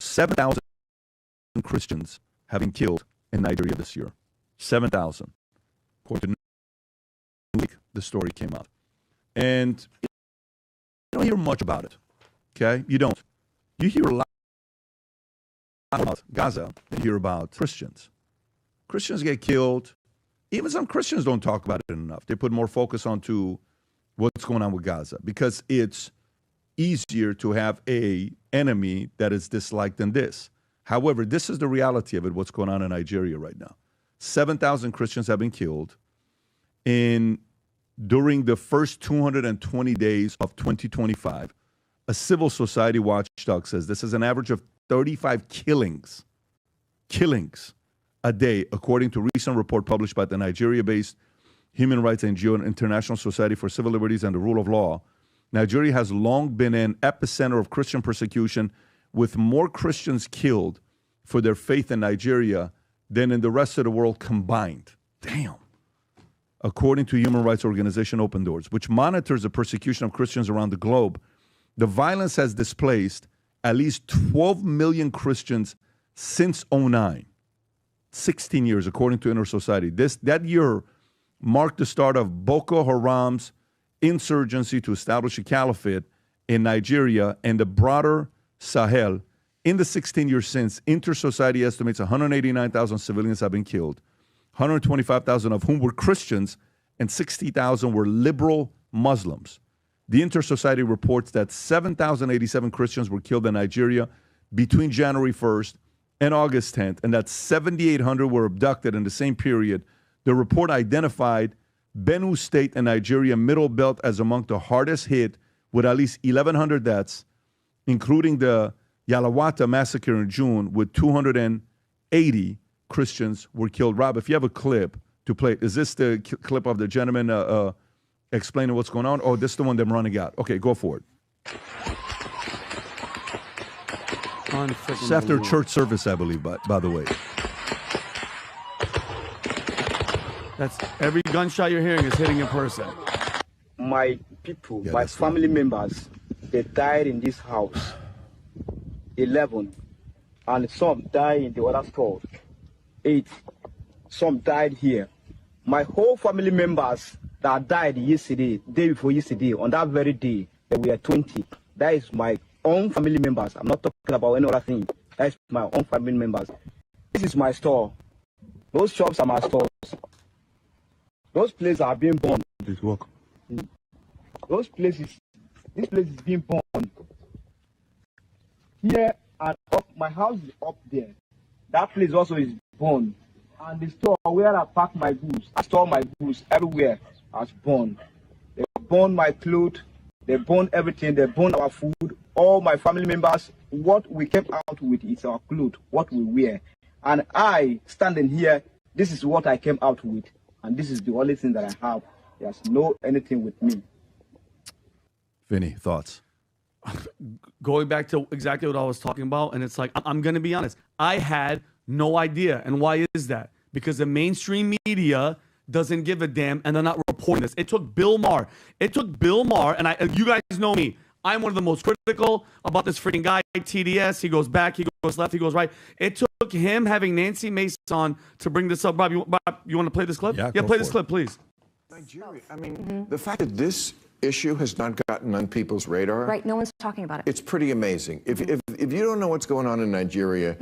$7,000 Christians have been killed in Nigeria this year. 7,000. According to Newsweek, the story came out. And you don't hear much about it. Okay? You don't. You hear a lot about Gaza. You hear about Christians. Christians get killed. Even some Christians don't talk about it enough. They put more focus onto what's going on with Gaza because it's easier to have a enemy that is disliked than this. However, this is the reality of it, what's going on in Nigeria right now. 7,000 Christians have been killed during the first 220 days of 2025. A civil society watchdog says this is an average of 35 killings a day, according to a recent report published by the Nigeria-based human rights NGO and International Society for Civil Liberties and the Rule of Law. Nigeria has long been an epicenter of Christian persecution, with more Christians killed for their faith in Nigeria than in the rest of the world combined. Damn. According to human rights organization Open Doors, which monitors the persecution of Christians around the globe, the violence has displaced at least 12 million Christians since 2009. 16 years, according to Inner Society. That year marked the start of Boko Haram's insurgency to establish a caliphate in Nigeria and the broader Sahel, in the 16 years since, Inter-Society estimates 189,000 civilians have been killed, 125,000 of whom were Christians, and 60,000 were liberal Muslims. The Inter-Society reports that 7,087 Christians were killed in Nigeria between January 1st and August 10th, and that 7,800 were abducted in the same period. The report identified Benue State and Nigeria Middle Belt as among the hardest hit, with at least 1,100 deaths, including the Yalawata massacre in June, with 280 Christians were killed. Rob, if you have a clip to play, is this the clip of the gentleman explaining what's going on, or this is the one them running out? Okay, go for it. It's after church service, I believe, by the way. That's every gunshot you're hearing is hitting a person. My people, my family members, they died in this house. 11. And some died in the other stores. 8. Some died here. My whole family members that died yesterday, day before yesterday, on that very day, they were 20. That is my own family members. I'm not talking about any other thing. That is my own family members. This is my store. Those shops are my stores. Those places are being burned. This work. Those places, this place is being burned. Here and up, my house is up there. That place also is burned. And the store where I pack my goods, I store my goods everywhere, has burned. They burned my clothes, they burned everything, they burned our food, all my family members. What we came out with is our clothes, what we wear. And I, standing here, this is what I came out with. And this is the only thing that I have. There's no anything with me. Vinny, thoughts? Going back to exactly what I was talking about, and it's like, I'm going to be honest, I had no idea. And why is that? Because the mainstream media doesn't give a damn, and they're not reporting this. It took Bill Maher. And you guys know me. I'm one of the most critical about this freaking guy, TDS. He goes back, he goes left, he goes right. It took him having Nancy Mace on to bring this up. Bob, you want to play this clip? Yeah, play this clip, please. Nigeria, I mean, the fact that this issue has not gotten on people's radar. Right, no one's talking about it. It's pretty amazing. If you don't know what's going on in Nigeria,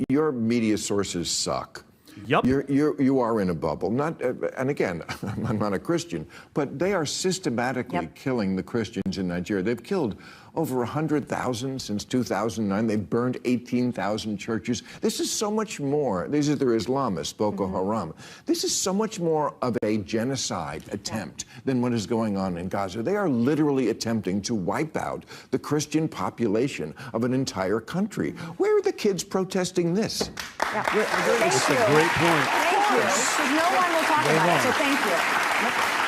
your media sources suck. Yep. You are in a bubble. Not, and again, I'm not a Christian, but they are systematically killing the Christians in Nigeria. They've killed over 100,000 since 2009. They've burned 18,000 churches. This is so much more. These are their Islamists, Boko Haram. This is so much more of a genocide attempt than what is going on in Gaza. They are literally attempting to wipe out the Christian population of an entire country. Where are the kids protesting this? It's a great point. Thank you. Because no one will talk about it, so thank you.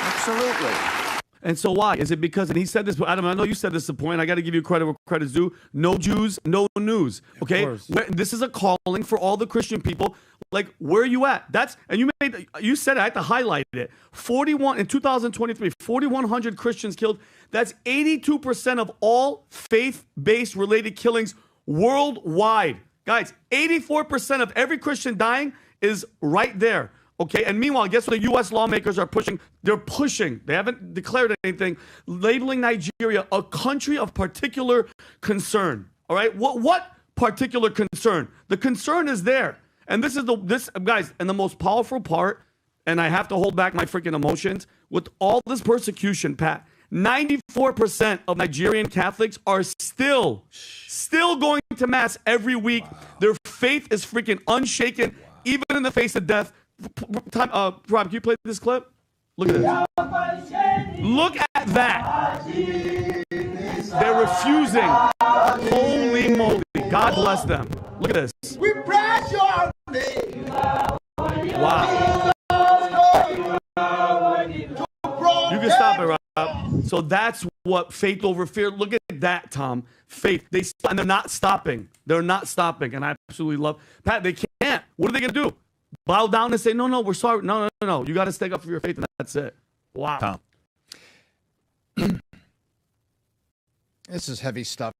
Absolutely. And so why? Is it because, and he said this, Adam, I know you said this at the point, I got to give you credit where credit's due. No Jews, no news. Okay? This is a calling for all the Christian people. Like, where are you at? And you said it, I had to highlight it. 41, in 2023, 4,100 Christians killed. That's 82% of all faith-based related killings worldwide. Guys, 84% of every Christian dying is right there. Okay, and meanwhile, guess what the U.S. lawmakers are pushing? They're pushing. They haven't declared anything, labeling Nigeria a country of particular concern. All right, what particular concern? The concern is there, and this guys, and the most powerful part. And I have to hold back my freaking emotions with all this persecution, Pat. 94% of Nigerian Catholics are still going to mass every week. Their faith is freaking unshaken, even in the face of death. Rob, can you play this clip? Look at this. Look at that. They're refusing. Holy moly. God bless them. Look at this. We praise your name. Wow. You can stop it, Rob. So that's what faith over fear. Look at that, Tom. Faith. And they're not stopping. They're not stopping. And I absolutely love Pat. They can't. What are they going to do? Bow down and say, no, we're sorry. No. You got to stick up for your faith, and that's it. Wow. Tom. This is heavy stuff.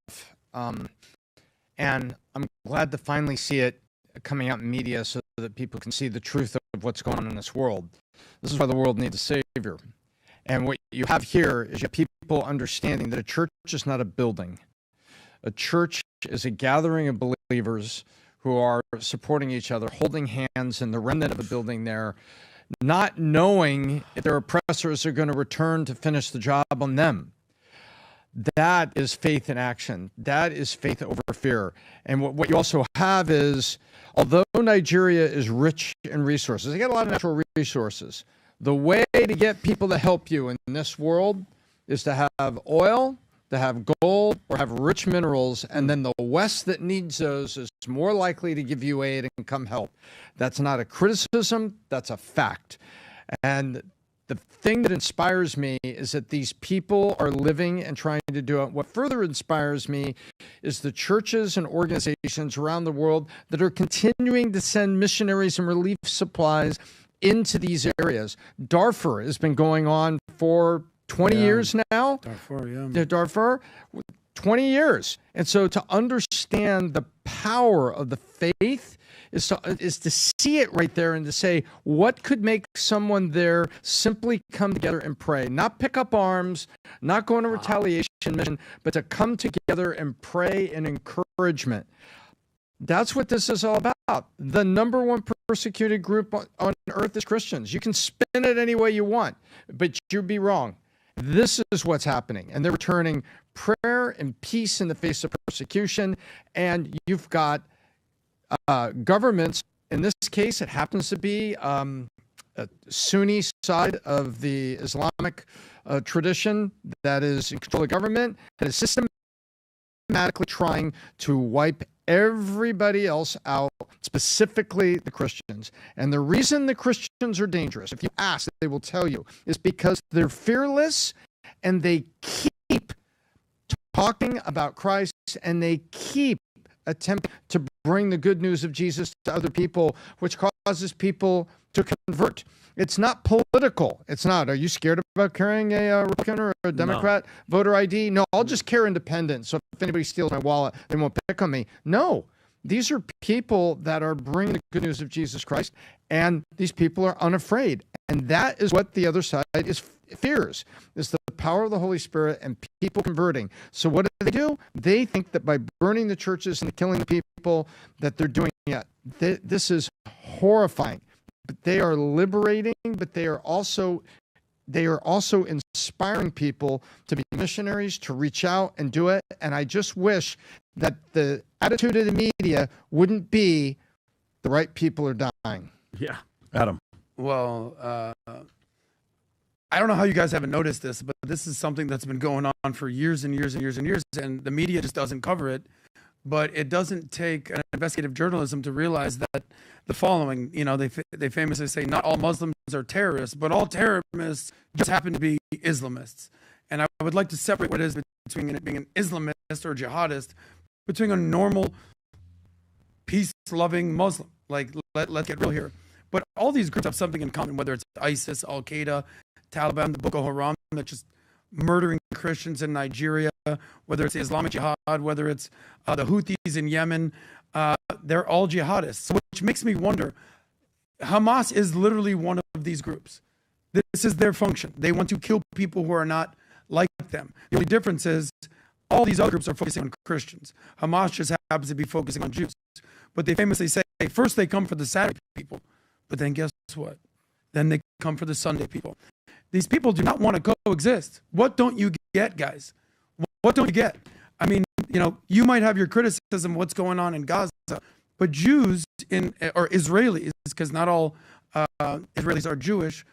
And I'm glad to finally see it coming out in media so that people can see the truth of what's going on in this world. This is why the world needs a savior. And what you have here is you have people understanding that a church is not a building. A church is a gathering of believers who are supporting each other, holding hands in the remnant of the building there, not knowing if their oppressors are going to return to finish the job on them. That is faith in action. That is faith over fear. And what you also have is, although Nigeria is rich in resources, they got a lot of natural resources. The way to get people to help you in this world is to have oil, to have gold, or have rich minerals, and then the West that needs those is more likely to give you aid and come help. That's not a criticism, that's a fact. And the thing that inspires me is that these people are living and trying to do it. What further inspires me is the churches and organizations around the world that are continuing to send missionaries and relief supplies into these areas. Darfur has been going on for 20 years now. Darfur, 20 years. And so to understand the power of the faith is to see it right there and to say, what could make someone there simply come together and pray? Not pick up arms, not go on a retaliation mission, but to come together and pray in encouragement. That's what this is all about. The number one persecuted group on earth is Christians. You can spin it any way you want, but you'd be wrong. This is what's happening. And they're returning prayer and peace in the face of persecution. And you've got governments, in this case, it happens to be a Sunni side of the Islamic tradition that is in control of government, that is systematically trying to wipe everybody else out, specifically the Christians. And the reason the Christians are dangerous, if you ask, they will tell you, is because they're fearless and they keep talking about Christ and they keep attempting to bring the good news of Jesus to other people, which causes people to convert. It's not political. It's not. Are you scared about carrying a Republican or a Democrat voter ID? No, I'll just carry independent. So if anybody steals my wallet, they won't pick on me. No, these are people that are bringing the good news of Jesus Christ, and these people are unafraid. And that is what the other side fears, is the power of the Holy Spirit and people converting. So what do? They think that by burning the churches and killing the people that they're doing it. This is horrifying. But they are liberating, but they are also inspiring people to be missionaries, to reach out and do it. And I just wish that the attitude of the media wouldn't be the right people are dying. Yeah. Adam. Well, I don't know how you guys haven't noticed this, but this is something that's been going on for years and years and years and years, and the media just doesn't cover it. But it doesn't take an investigative journalism to realize that the following, they famously say not all Muslims are terrorists, but all terrorists just happen to be Islamists. And I would like to separate what it is between it being an Islamist or jihadist, between a normal, peace-loving Muslim. Like, let's get real here. But all these groups have something in common, whether it's ISIS, Al-Qaeda, Taliban, the Boko Haram, that's just murdering Christians in Nigeria, whether it's the Islamic Jihad, whether it's the Houthis in Yemen, they're all jihadists, which makes me wonder, Hamas is literally one of these groups. This is their function. They want to kill people who are not like them. The only difference is all these other groups are focusing on Christians. Hamas just happens to be focusing on Jews. But they famously say, first they come for the Saturday people, but then guess what? Then they come for the Sunday people. These people do not want to coexist. What don't you get, guys? What don't you get? I mean, you might have your criticism of what's going on in Gaza, but Jews or Israelis, because not all Israelis are Jewish,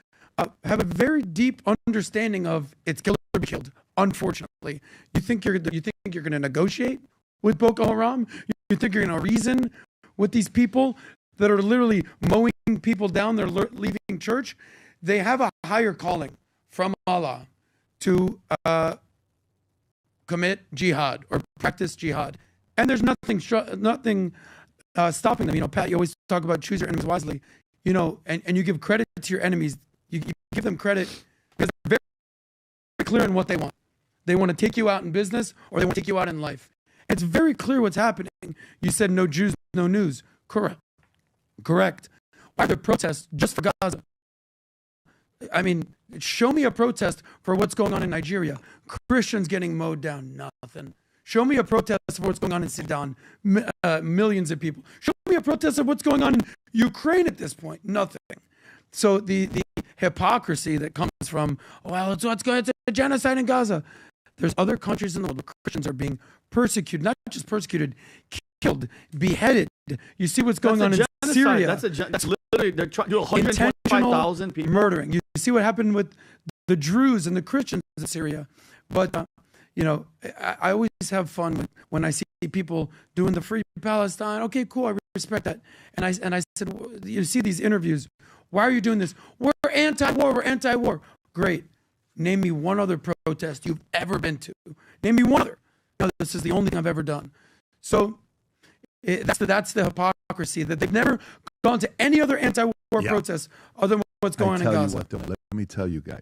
have a very deep understanding of it's kill or be killed. Unfortunately, you think you're going to negotiate with Boko Haram? You think you're going to reason with these people that are literally mowing people down? They're leaving church. They have a higher calling from Allah to commit jihad or practice jihad, and there's nothing stopping them. Pat, you always talk about choose your enemies wisely, and you give credit to your enemies. You give them credit because they're very clear on what they want. They want to take you out in business, or they want to take you out in life. It's very clear what's happening. You said no Jews, no news. Correct. Why the protests just for Gaza? I mean, show me a protest for what's going on in Nigeria. Christians getting mowed down, nothing. Show me a protest of what's going on in Sudan, millions of people. Show me a protest of what's going on in Ukraine at this point, nothing. So the hypocrisy that comes from, well, it's what's going, it's a genocide in Gaza. There's other countries in the world where Christians are being persecuted, not just persecuted, killed, beheaded. You see what's going on in Syria. That's literally, they're trying to do 125,000 people. Murdering. You see what happened with the Druze and the Christians in Syria. But, I always have fun when I see people doing the Free Palestine. Okay, cool, I respect that. And I said, you see these interviews, why are you doing this? We're anti-war. Great. Name me one other protest you've ever been to. Name me one other. This is the only thing I've ever done. So that's the hypocrisy, that they've never gone to any other anti-war protest other than what's going on in Gaza. Let me tell you guys,